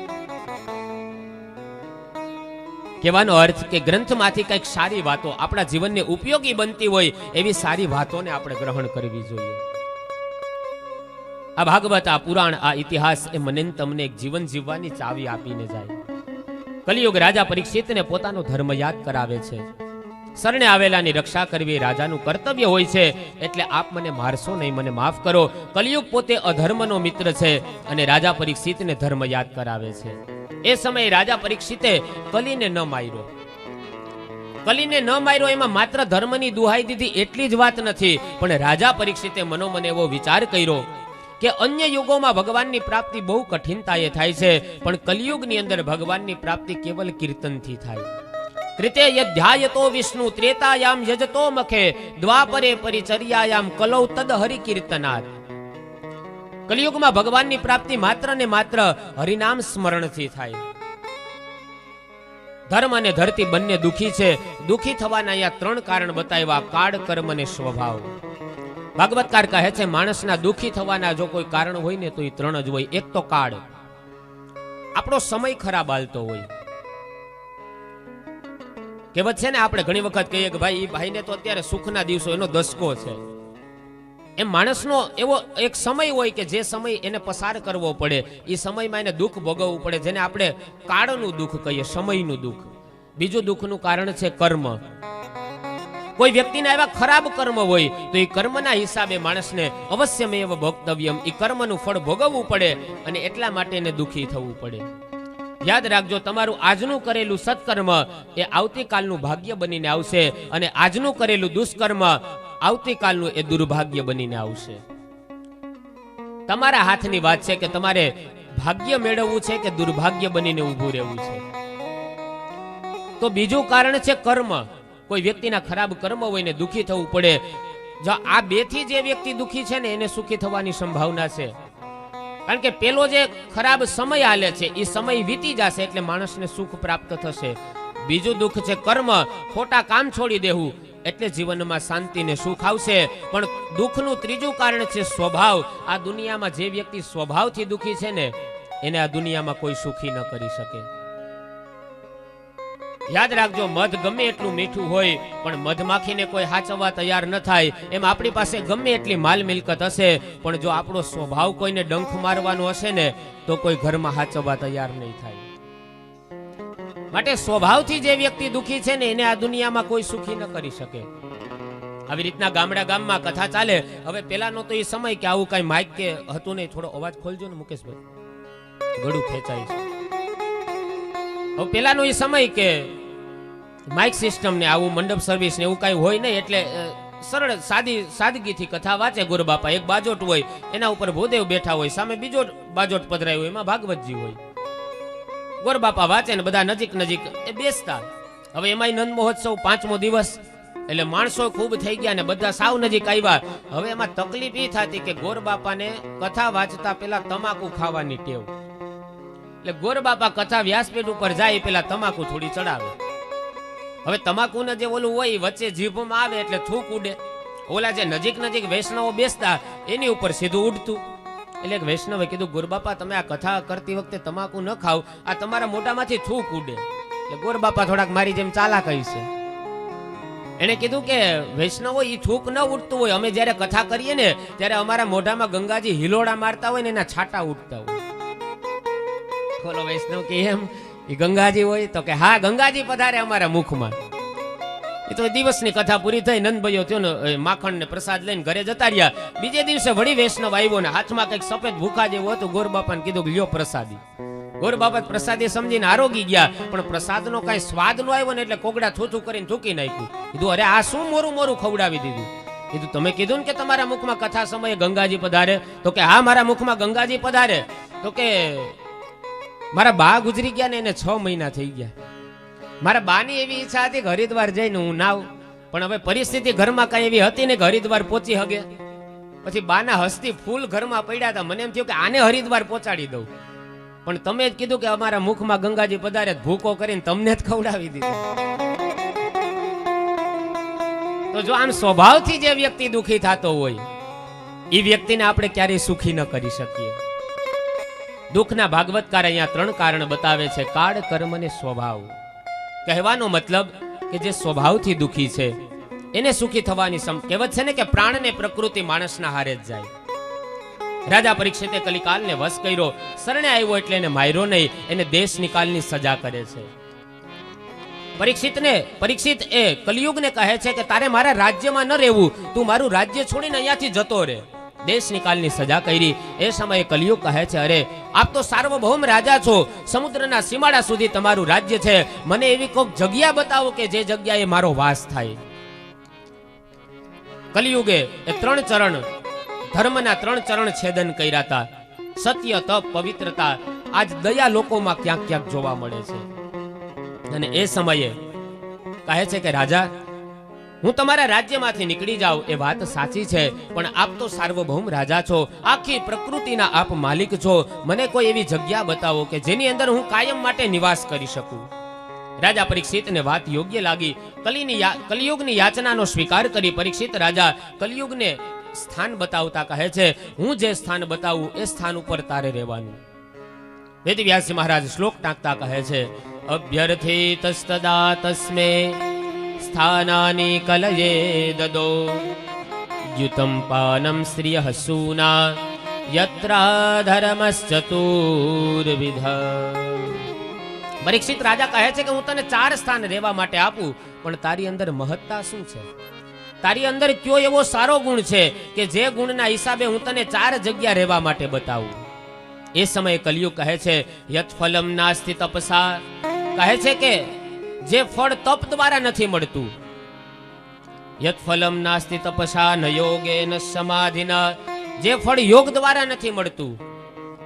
Speaker 2: કહેવાનો અર્થ કે ગ્રંથમાંથી કંઈક સારી વાતો, આપણા જીવનને ઉપયોગી બનતી હોય એવી સારી વાતોને આપણે ગ્રહણ કરવી જોઈએ. આ ભાગવત, આ પુરાણ, આ ઇતિહાસ એ મને તમને એક જીવન જીવવાની ચાવી આપીને જાય. કલિયુગ રાજા પરીક્ષિતને પોતાનો ધર્મ યાદ કરાવે છે. શરણે આવેલાની રક્ષા કરવી રાજાનું કર્તવ્ય હોય છે. એટલે આપ મને મારશો નહીં, મને માફ કરો. કલિયુગ પોતે અધર્મનો મિત્ર છે અને રાજા પરીક્ષિતને ધર્મ યાદ કરાવે છે. એ સમયે રાજા પરીક્ષિતે કલીને ન માર્યો. કલીને ન માર્યો એમાં માત્ર ધર્મની દુહાઈ દીધી એટલી જ વાત નથી, પણ રાજા પરીક્ષિતે મનોમન એવો વિચાર કર્યો કે અન્ય યુગોમાં ભગવાનની પ્રાપ્તિ બહુ કઠિનતાએ થાય છે, પણ કલિયુગની અંદર ભગવાનની પ્રાપ્તિ કેવલ કીર્તનથી થાય. કૃતે યધ્યાયતો વિષ્ણુ ત્રેતાયામ યજતો મખે દ્વાપરે પરિચર્યાયામ કલૌ તદ હરિ કીર્તનાત. કલિયુગમાં ભગવાનની પ્રાપ્તિ માત્ર ને માત્ર હરિનામ સ્મરણથી થાય. ધર્મ અને ધરતી બંને દુખી છે. દુખી થવાના અહીંયા 3 કારણ બતાવ્યા: કાળ, કર્મ અને સ્વભાવ. ભાગવતકાર કહે છે માણસના દુખી થવાના જો કોઈ કારણ હોય ને તો એ 3 જ હોય. એક તો કાળ, આપણો સમય ખરાબ હાલતો હોય. કહેવત છે ને, આપણે ઘણી વખત કહીએ કે ભાઈ એ ભાઈને તો અત્યારે સુખના દિવસો, એનો દસકો છે. એમ માણસનો એવો એક સમય હોય કે જે સમય એને પસાર કરવો પડે, એ સમયમાં એને દુઃખ ભોગવવું પડે, જેને આપણે કાળનું દુઃખ કહીએ, સમયનું દુઃખ. બીજું દુઃખનું કારણ છે કર્મ. કોઈ વ્યક્તિના એવા ખરાબ કર્મ હોય તો એ કર્મના હિસાબે માણસને અવશ્યમેવ ભોક્તવ્યમ, એ કર્મનું ફળ ભોગવવું પડે અને એટલા માટે એને દુઃખી થવું પડે. યાદ રાખજો, તમારું આજનું કરેલું સત્કર્મ એ આવતીકાલનું ભાગ્ય બનીને આવશે, અને આજનું કરેલું દુષ્કર્મ આવતીકાલનું એ દુર્ભાગ્ય બનીને આવશે. તમારા હાથની વાત છે કે તમારે ભાગ્ય મેળવવું છે કે દુર્ભાગ્ય બનીને ઊભું રહેવું છે. તો બીજું કારણ છે કર્મ. કોઈ વ્યક્તિના ખરાબ કર્મ હોય ને દુઃખી થવું પડે. જો આ બે થી જે વ્યક્તિ દુઃખી છે ને એને સુખી થવાની સંભાવના છે. કારણ કે પેલો જે ખરાબ સમય આલે છે એ સમય વીતી જશે એટલે માણસને સુખ પ્રાપ્ત થશે. બીજું દુઃખ છે કર્મ. ખોટા કામ છોડી દેવું એટલે જીવનમાં શાંતિ ને સુખ આવશે. પણ દુઃખનું ત્રીજું કારણ છે સ્વભાવ. આ દુનિયામાં જે વ્યક્તિ સ્વભાવથી દુઃખી છે ને એને આ દુનિયામાં કોઈ સુખી ન કરી શકે. યાદ રાખજો, મધ ગમે એટલું મીઠું હોય પણ મધમાખીને કોઈ હાચવવા તૈયાર ન થાય. એમ આપણી પાસે ગમે એટલી માલ મિલકત હશે પણ જો આપણો સ્વભાવ કોઈને ડંખ મારવાનો હશે ને તો કોઈ ઘરમાં હાચવવા તૈયાર નહીં થાય. માટે સ્વભાવથી જે વ્યક્તિ દુઃખી છે ને એને આ દુનિયામાં કોઈ સુખી ન કરી શકે. આવી રીતના ગામમાં કથા ચાલે. હવે પેલાનો તો એ સમય કે આવું કઈ માઇક કે હતું નહીં. થોડો અવાજ ખોલજો ને મુકેશભાઈ, ગળું ખેંચાય છે. હવે પેલાનો એ સમય કે માઇક સિસ્ટમ ને આવું મંડપ સર્વિસ ને એવું કઈ હોય નહીં. એટલે સરળ સાદગીથી કથા વાંચે ગોરબાપા. એક બાજોટ હોય એના ઉપર ભૂદેવ બેઠા હોય, સામે બીજો બાજોટ પધરાયો હોય, એમાં ભાગવતજી હોય. ગોરબાપા વાંચે ને બધા નજીક એ બેસતા. હવે એમાંય નંદ મહોત્સવ 5મો દિવસ એટલે માણસો ખૂબ થઈ ગયા ને બધા સાવ નજીક આવ્યા. હવે એમાં તકલીફ એ થતી કે ગોરબાપાને કથા વાંચતા પેલા તમાકુ ખાવાની ટેવ. એટલે ગોરબાપા કથા વ્યાસપીઠ ઉપર જાય પેલા તમાકુ થોડી ચડાવે. હવે તમાકુને જે ઓલું હોય વચ્ચે જીભમાં આવે એટલે થૂક ઉડે. ઓલા જે નજીક વૈષ્ણવો બેસતા એની ઉપર સીધું ઉડતું. એટલે એક વૈષ્ણવે કીધું, ગોરબાપા તમે આ કથા કરતી વખતે તમાકુ ન ખાવ, આ તમારા મોઢામાંથી થૂક ઉડે. એટલે ગોરબાપા થોડાક મારી જેમ ચાલાક છે. એને કીધું કે વૈષ્ણવો એ થૂક ન ઉડતું હોય, અમે જ્યારે કથા કરીએ ને ત્યારે અમારા મોઢામાં ગંગાજી હિલોડા મારતા હોય ને એના છાટા ઉડતા હોય. બોલો વૈષ્ણવ કે એમ એ ગંગાજી હોય? તો કે હા, ગંગાજી પધારે અમારા મુખમાં. એ તો દિવસની કથા પૂરી થઈ, નંદભાઈઓ થયો ને માખણ ને પ્રસાદ લઈને ઘરે જતા રહ્યા. બીજે દિવસે વળી વૈષ્ણવ આવ્યો ને હાથમાં કઈક સફેદ ભૂખા જેવું હતું. ગોરબાપાને કીધું કે લ્યો પ્રસાદી. ગોરબાપા પ્રસાદી સમજીને આરોગી ગયા, પણ પ્રસાદનો કઈ સ્વાદ નો આવ્યો ને એટલે કોગડા થૂથું કરીને થૂકી નાખ્યું. કીધું અરે આ શું મોરું ખવડાવી દીધું. કીધું તમે કીધું ને કે તમારા મુખમાં કથા સમયે ગંગાજી પધારે. તો કે હા, મારા મુખમાં ગંગાજી પધારે. તો કે મારા બા ગુજરી ગયા ને એને 6 મહિના થઈ ગયા. મારા બાની એવી ઈચ્છા હતી કે હરિદ્વાર જઈને હું નાવ, પણ હવે પરિસ્થિતિ ઘરમાં કઈ એવી હતી ને કે હરિદ્વાર પહોંચી હગે. પછી બાના હસ્તી ફૂલ ઘરમાં પડ્યા હતા. મને એમ થયું કે આને હરિદ્વાર પહોંચાડી દઉં, પણ તમે જ કીધું કે અમારા મુખમાં ગંગાજી પધારે, ભૂકો કરીને તમને જ ખવડાવી દીધું. તો જો આમ સ્વભાવથી જે વ્યક્તિ દુઃખી થતો હોય એ વ્યક્તિને આપણે ક્યારેય સુખી ન કરી શકીએ. દુઃખના ભાગવતકાર અહીંયા 3 કારણ બતાવે છે: કાળ, કર્મ અને સ્વભાવ. કહેવાનો મતલબ કે જે સ્વભાવથી દુઃખી છે એને સુખી થવાની કહેવત છે ને કે પ્રાણ ને પ્રકૃતિ માણસના હારે જ જાય. રાજા પરીક્ષિતે કલિકાલને વશ કર્યો, શરણે આવ્યો એટલે એને માર્યો નહીં, એને દેશ નિકાલની સજા કરે છે. પરીક્ષિત એ કલિયુગને કહે છે કે તારે મારા રાજ્યમાં ન રહેવું, તું મારું રાજ્ય છોડીને અહીંયાથી જતો રહે. દેશ નિકાલની સજા કરી. એ સમયે કલિયુગ કહે છે, અરે આપ તો સાર્વભૌમ રાજા છો, સમુદ્રના સીમાડા સુધી તમારું રાજ્ય છે, મને એવી કોઈક જગ્યા બતાવો કે જે જગ્યાએ મારો વાસ થાય. કલિયુગે એ 3 ચરણ, ધર્મના 3 ચરણ છેદન કર્યા હતા: સત્ય, તપ, પવિત્રતા. આજ દયા લોકોમાં ક્યાંક જોવા મળે છે. અને એ સમયે કહે છે કે રાજા, હું તમારા રાજ્યમાંથી નીકળી જાઉં એ વાત સાચી છે, પણ આપ તો સાર્વભૌમ રાજા છો, આખી પ્રકૃતિના આપ માલિક છો, મને કોઈ એવી જગ્યા બતાવો કે જેની અંદર હું કાયમ માટે નિવાસ કરી શકું. રાજા પરીક્ષિતને વાત યોગ્ય લાગી. કલિયુગની યાચનાનો સ્વીકાર કરી પરીક્ષિત રાજા કલિયુગને સ્થાન બતાવતા કહે છે, હું જે સ્થાન બતાવું એ સ્થાન ઉપર તારે રહેવાનું. વેદવ્યાસજી મહારાજ શ્લોક ટાંકતા કહે છે, અભ્યર્થિત તસ્તદા તસ્મે સ્થાનાની કલયે દદો યુતમ પાનમ શ્રિય સૂના યત્રા ધર્મશ્ચતુર્વિધ. પરીક્ષિત રાજા કહે છે કે હું તને 4 સ્થાન રહેવા માટે આપું, પણ તારી અંદર મહત્તા શું છે? તારી અંદર કયો એવો સારો ગુણ છે કે જે ગુણના હિસાબે હું તને 4 જગ્યા રહેવા માટે બતાવું? એ સમયે કલિયુગ કહે છે યત ફલમ નાસ્તિ તપસા, કહે છે કે જે ફળ તપ દ્વારા નથી મળતું, યત ફલમ નાસ્તિ તપસા ન યોગે ન સમાધિના, જે ફળ યોગ દ્વારા નથી મળતું,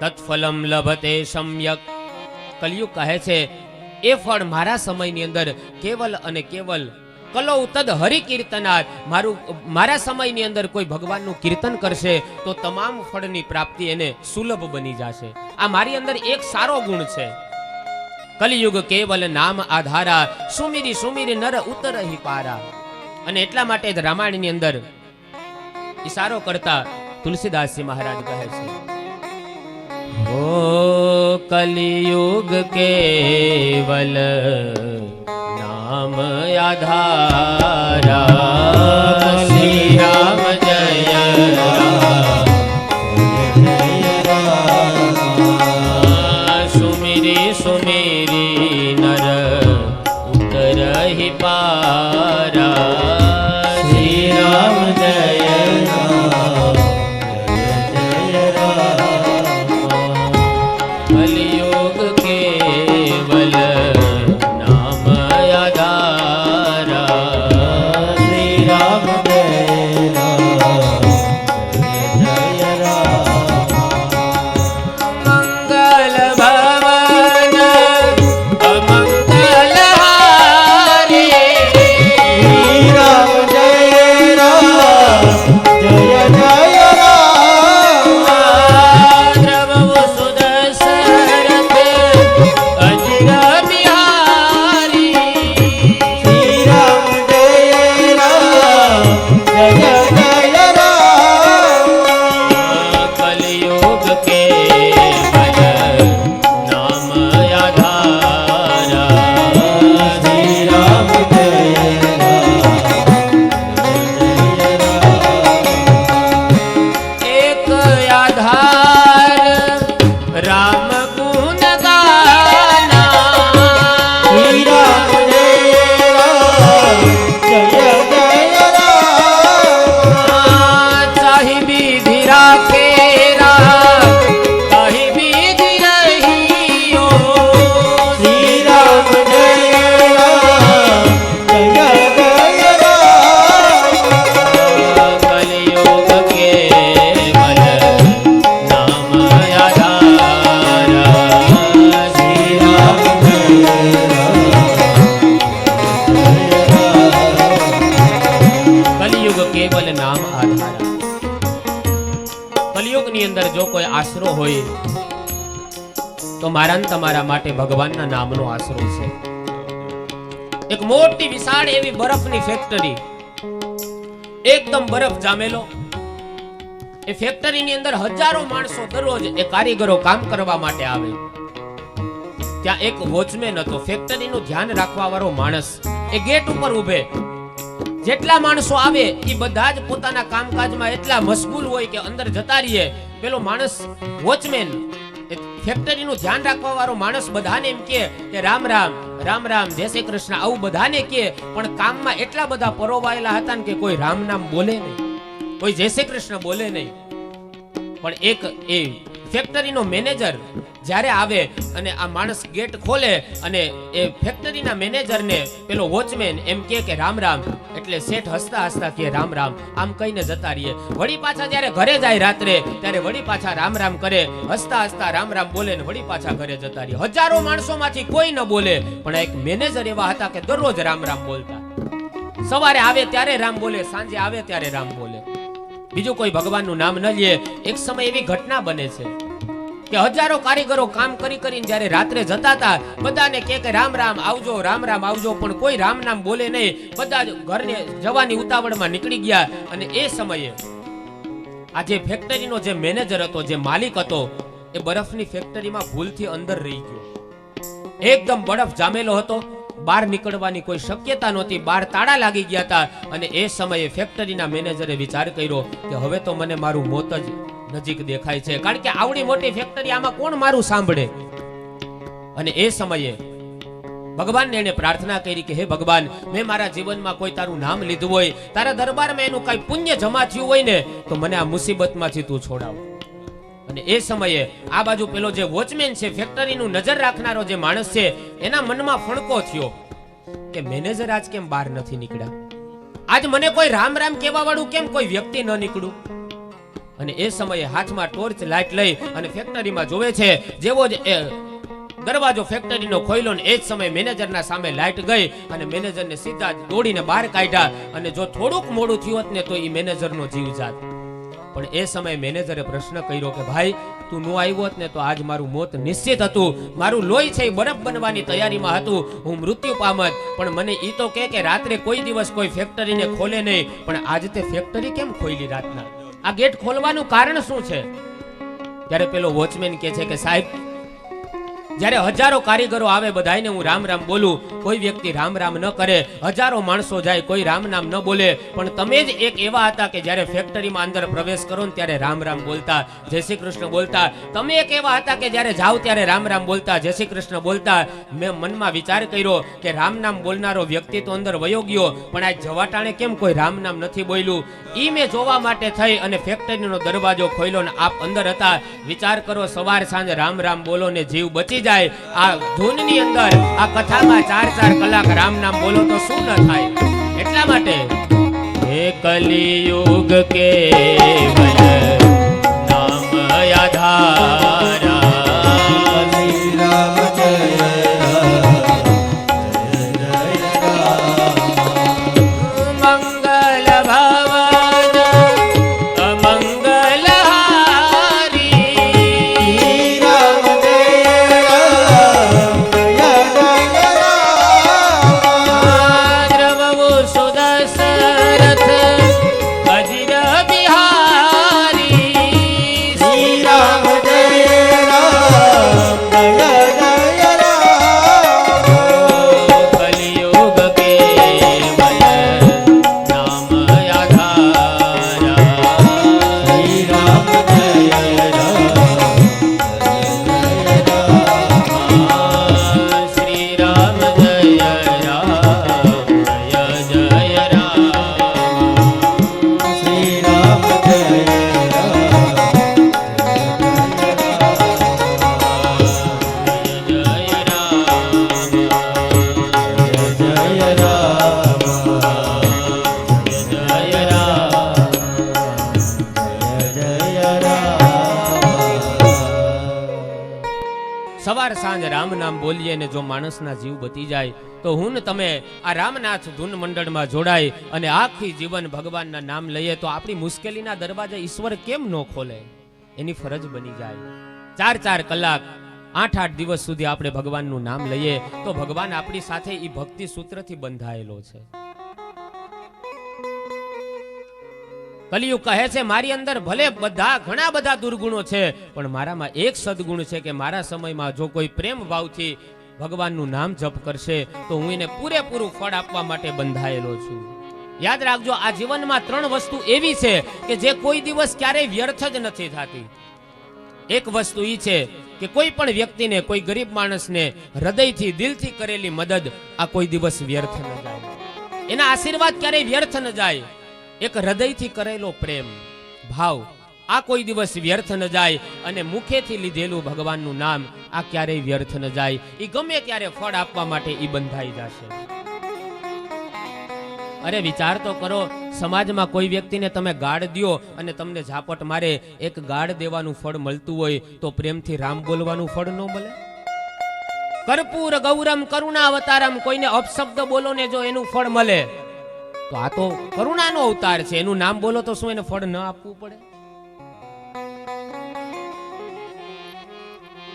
Speaker 2: તત્ફલમ લભતે સમ્યક, કલિયુગ કહે છે એ ફળ મારા સમયની અંદર કેવલ અને કેવલ કલો તદ હરિ કીર્તનાર, મારા સમયની અંદર કોઈ ભગવાનનું કીર્તન કરશે તો તમામ ફળની પ્રાપ્તિ એને સુલભ બની જશે. આ મારી અંદર એક સારો ગુણ છે. કલિયુગ કેવલ નામ આધારા, સુમિરી સુમિરી નર ઉતરહી પારા. અને એટલા માટે જ રામાયણની અંદર ઈશારો કરતા તુલસીદાસજી મહારાજ કહે છે ઓ કલિયુગ કેવલ નામ આધારા, શ્રી રામ જય રામ, સુમિરી સુમિરી નર ઉતરહી પારા, શ્રી રામ જય રામ, જય રામ. કલિયુગ કેવલ નામ આધારા, શ્રી રામ જય રામ, જય રામ. મંગલ ભવન અમંગલ હારી, શ્રી રામ જય રામ, જય જય રામ. દ્રવ સુદશરથ અજર બિહારી, શ્રી રામ જય રામ, જય જય રામ. કલિયુગ કેવલ નામ આધારા, શ્રી રામ જય રામ. એક આધાર રામ ગુણ ગાના, શ્રી રામ જય રામ, જય જય રામ. ચાહી વિધિ રાખે તાહી વિધિ રહીઓ, શ્રી રામ જય રામ, જય જય રામ. કલિયુગ કેવલ નામ આધારા, શ્રી રામ જય રામ. કલિયુગ કેવલ નામ આધારા. કલિયુગની અંદર જો કોઈ આશરો હોય તો મારા ને તમારા માટે ભગવાનના નામનો આશરો છે. એક મોટી વિશાળ એવી બરફની ફેક્ટરી, એકદમ બરફ જામેલો, એ ફેક્ટરીની અંદર હજારો માણસો દરરોજ એ કારીગરો કામ કરવા માટે આવે. ત્યાં એક વોચમેન હતો, ફેક્ટરીનું ધ્યાન રાખવા વાળો માણસ, એ ગેટ ઉપર ઊભે. જેટલા માણસો આવે એ બધા જ પોતાના કામકાજમાં એટલા મશગુલ હોય કે અંદર જતા રહીએ. પેલો માણસ વોચમેન, ફેક્ટરીનું ધ્યાન રાખવા વાળો માણસ બધાને એમ કે રામ રામ, રામ રામ, જય શ્રી કૃષ્ણ, આવું બધાને કે, પણ કામમાં એટલા બધા પરોવાયેલા હતા ને કે કોઈ રામ નામ બોલે નહીં, કોઈ જય શ્રી કૃષ્ણ બોલે નહીં. પણ એક એ ફેક્ટરીનો મેનેજર જ્યારે આવે અને આ માણસ ગેટ ખોલે અને એ ફેક્ટરીના મેનેજરને પેલો વોચમેન એમ કે રામ રામ, એટલે શેઠ હસતા હસતા કે રામ રામ, આમ કહીને જતા રહીએ. વળી પાછા જ્યારે ઘરે જાય રાત્રે ત્યારે વળી પાછા રામ રામ કરે, હસતા હસતા રામ રામ બોલે ને વળી પાછા ઘરે જતા રહીએ. હજારો માણસોમાંથી કોઈ ન બોલે, પણ એક મેનેજર એવા હતા કે દરરોજ રામ રામ બોલતા. સવારે આવે ત્યારે રામ બોલે, સાંજે આવે ત્યારે રામ બોલે, બીજું કોઈ ભગવાનનું નામ ન લે. એક સમય એવી ઘટના બને છે કે હજારો કારીગરો કામ કરી કરીને જ્યારે રાત્રે જતા હતા, બધાને કે રામ રામ આવજો, રામ રામ આવજો, પણ કોઈ રામ નામ બોલે નહીં. બધા ઘરને જવાની ઉતાવળમાં નીકળી ગયા. અને એ સમયે આ જે ફેક્ટરીનો જે મેનેજર હતો, જે માલિક હતો, એ બરફની ફેક્ટરીમાં ભૂલથી અંદર રહી ગયો. એકદમ બરફ જામેલો હતો, બહાર નીકળવાની કોઈ શક્યતા નહોતી, બહાર તાળા લાગી ગયા હતા. અને એ સમયે ફેક્ટરીના મેનેજરે વિચાર કર્યો કે હવે તો મને મારું મોત જ નજીક દેખાય છે, કારણ કે આવડી મોટી ફેક્ટરી, આમાં કોણ મારું સાંભળે. અને એ સમયે ભગવાનને એને પ્રાર્થના કરી કે હે ભગવાન, મેં મારા જીવનમાં કોઈ તારું નામ લીધું હોય, તારા દરબારમાં એનું કઈ પુણ્ય જમા થયું હોય ને, તો મને આ મુસીબતમાંથી તું છોડાવ. અને એ સમયે આ બાજુ પેલો જે વોચમેન છે, ફેક્ટરીનું નજર રાખનારો જે માણસ છે, એના મનમાં ફણકો થયો કે મેનેજર આજ કેમ બહાર નથી નીકળ્યા, આજ મને કોઈ રામ રામ કહેવા વાળું કેમ કોઈ વ્યક્તિ ન નીકળ્યું. અને એ સમયે હાથમાં ટોર્ચ લાઇટ લઈ અને ફેક્ટરીમાં જોવે છે. જેવો જ એ દરવાજો ફેક્ટરીનો ખોલ્યો ને એ જ સમયે મેનેજરના સામે લાઇટ ગઈ અને મેનેજરને સીધા દોડીને બહાર કાઢ્યા. અને જો થોડુંક મોડું થયું હોત ને તો એ મેનેજરનો જીવ જાત. પણ એ સમયે મેનેજરે પ્રશ્ન કર્યો કે ભાઈ તું નો આવ્યો હોત ને તો આજ મારું મોત નિશ્ચિત હતું, મારું લોહી છે એ બરફ બનવાની તૈયારીમાં હતું, હું મૃત્યુ પામત. પણ મને ઈ તો કે રાત્રે કોઈ દિવસ કોઈ ફેક્ટરીને ખોલે નહીં, પણ આજ તે ફેક્ટરી કેમ ખોલી રાતના? આ ગેટ ખોલવાનું કારણ શું છે? ત્યારે પેલો વોચમેન કહે છે કે સાહેબ, જ્યારે હજારો કારીગરો આવે બધાને હું રામ રામ બોલું, કોઈ વ્યક્તિ રામ રામ ન કરે, હજારો માણસો જાય કોઈ રામ નામ ન બોલે, પણ તમે જ એક એવા હતા કે જ્યારે ફેક્ટરીમાં અંદર પ્રવેશ કરો ને ત્યારે રામ રામ બોલતા, જય શ્રી કૃષ્ણ બોલતા. તમે એક એવા હતા કે જ્યારે જાઓ ત્યારે રામ રામ બોલતા, જય શ્રી કૃષ્ણ બોલતા. મેં મનમાં વિચાર કર્યો કે રામ નામ બોલનારો વ્યક્તિ તો અંદર વયો ગયો, પણ આ જવાટાણે કેમ કોઈ રામ નામ નથી બોલ્યું? ઈ મેં જોવા માટે થઈ અને ફેક્ટરીનો દરવાજો ખોલ્યો ને આપ અંદર હતા. વિચાર કરો, સવાર સાંજ રામ રામ બોલો ને જીવ બચી જાય. આ ધૂનની અંદર આ કથામાં 4-4 કલાક રામ નામ બોલો તો શું ન થાય? એટલા માટે હે કલિયુગ કેવલ નામ આધારા,
Speaker 1: શ્રી રામ જય
Speaker 2: મંગલ ભવન અમંગલ હારી,
Speaker 1: રામ જય
Speaker 2: દ્રવવો સુદશરથ અજિર બિહારી,
Speaker 1: શ્રી રામ જય
Speaker 2: કલિયુગ કેવલ નામ આધારા,
Speaker 1: શ્રી રામ જય
Speaker 2: શ્રી રામ જય રામ,
Speaker 1: શ્રી રામ જય
Speaker 2: સવાર સાંજ રામ નામ બોલીએ ને જો માણસના જીવ બચી જાય તો હું ને તમે આ રામનાથ ધૂન મંડળમાં જોડાય અને આખી જીવન ભગવાનના નામ લઈએ તો આપણી મુશ્કેલીના દરવાજા ઈશ્વર કેમ ન ખોલે? એની ફરજ બની જાય. 4-4 કલાક 8-8 દિવસ સુધી આપણે ભગવાનનું નામ લઈએ તો ભગવાન આપણી સાથે ઈ ભક્તિ સૂત્રથી બંધાયેલો છે. કલિયુગ કહે છે મારી અંદર ભલે ઘણા બધા દુર્ગુણો છે, પણ મારામાં એક સદગુણ છે કે મારા સમયમાં જો કોઈ પ્રેમ ભાવથી ભગવાનનું નામ જપ કરશે તો હું એને પૂરેપૂરું ફળ આપવા માટે બંધાયેલો છું. યાદ રાખજો, આ જીવનમાં 3 વસ્તુ એવી છે કે જે કોઈ દિવસ ક્યારેય વ્યર્થ જ નથી થતી. એક વસ્તુ ઈ છે કે કોઈ પણ વ્યક્તિને, કોઈ ગરીબ માણસને હૃદયથી દિલથી કરેલી મદદ આ કોઈ દિવસ વ્યર્થ ન જાય, એના આશીર્વાદ ક્યારેય વ્યર્થ ન જાય. એક હૃદયથી કરેલો પ્રેમ ભાવ આ કોઈ દિવસ વ્યર્થ ન જાય, અને મુખેથી લીધેલું ભગવાનનું નામ આ ક્યારેય વ્યર્થ ન જાય. એ ગમે ત્યારે ફળ આપવા માટે એ બંધાઈ જશે. અરે વિચાર તો કરો, સમાજમાં કોઈ વ્યક્તિને તમે ગાળ દ્યો અને તમને ઝાપટ મારે, એક ગાળ દેવાનું ફળ મળતું હોય તો પ્રેમથી રામ બોલવાનું ફળ ન મળે? કર્પૂર ગૌરમ કરુણાવતારમ, કોઈને અપશબ્દ બોલો ને જો એનું ફળ મળે તો આ તો કરુણાનો અવતાર છે, એનું નામ બોલો તો શું એને ફળ ન આપવું પડે?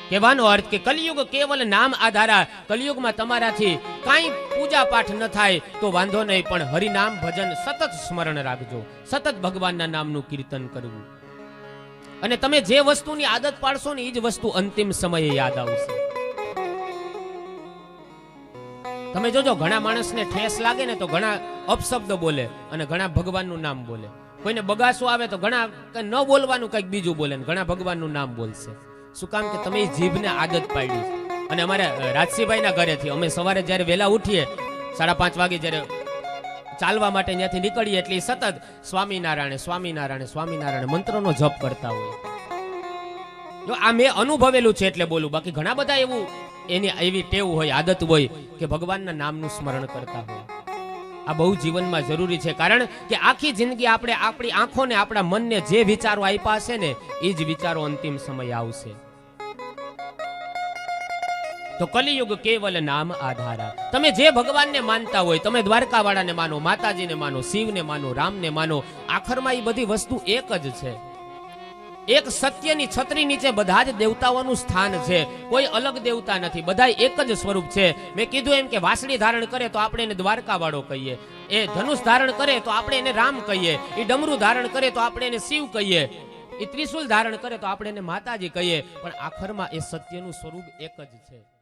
Speaker 2: કહેવાનો અર્થ કે કલિયુગ કેવલ નામ આધારા. કલિયુગમાં તમારાથી કાંઈ પૂજા પાઠ ન થાય તો વાંધો નહીં, પણ હરિનામ ભજન સતત સ્મરણ રાખજો, સતત ભગવાનના નામનું કીર્તન કરવું. અને તમે જે વસ્તુની આદત પાડશો ને એ જ વસ્તુ અંતિમ સમયે યાદ આવશે. તમે જોજો, ઘણા માણસને ઠેસ લાગે ને તો ઘણા અપશબ્દ બોલે અને ઘણા ભગવાનનું નામ બોલે. કોઈને બગાસો આવે તો ઘણા ન બોલવાનું કંઈક બીજું બોલે, ઘણા ભગવાનનું નામ બોલશે. શું કામ કે તમે જીભને આદત પાડી. અને અમારે રાજસીભાઈના ઘરેથી અમે સવારે જ્યારે વહેલા ઉઠીએ 5:30 વાગે જ્યારે ચાલવા માટે ત્યાંથી નીકળીએ એટલે સતત સ્વામિનારાયણ સ્વામિનારાયણ સ્વામિનારાયણ મંત્રનો જપ કરતા હોય. જો આ મેં અનુભવેલું છે એટલે બોલું, બાકી ઘણા બધા એવું એની એવી ટેવ હોય, આદત હોય કે ભગવાનના નામનું સ્મરણ કરતા હોય. આ બહુ જીવનમાં જરૂરી છે, કારણ કે આખી જિંદગી આપણે આપણી આંખોને આપણા મનને જે વિચારો આપ્યા છે ને એ જ વિચારો અંતિમ સમય આવશે. તો કલિયુગ કેવલ નામ આધારા. તમે જે ભગવાનને માનતા હોય, તમે દ્વારકાવાળાને માનો, માતાજીને માનો, શિવને માનો, રામને માનો, આખરમાં એ બધી વસ્તુ એક જ છે. એક સત્યની છત્રી નીચે બધા જ દેવતાઓનું સ્થાન છે. કોઈ અલગ દેવતા નથી, બધા એક જ સ્વરૂપ છે. મેં કીધું એમ કે વાસળી ધારણ કરે તો આપણે એને દ્વારકાવાળો કહીએ, એ ધનુષ ધારણ કરે તો આપણે એને રામ કહીએ, એ ડમરું ધારણ કરે તો આપણે એને શિવ કહીએ, એ ત્રિશુલ ધારણ કરે તો આપણે એને માતાજી કહીએ, પણ આખરમાં એ સત્યનું સ્વરૂપ એક જ છે.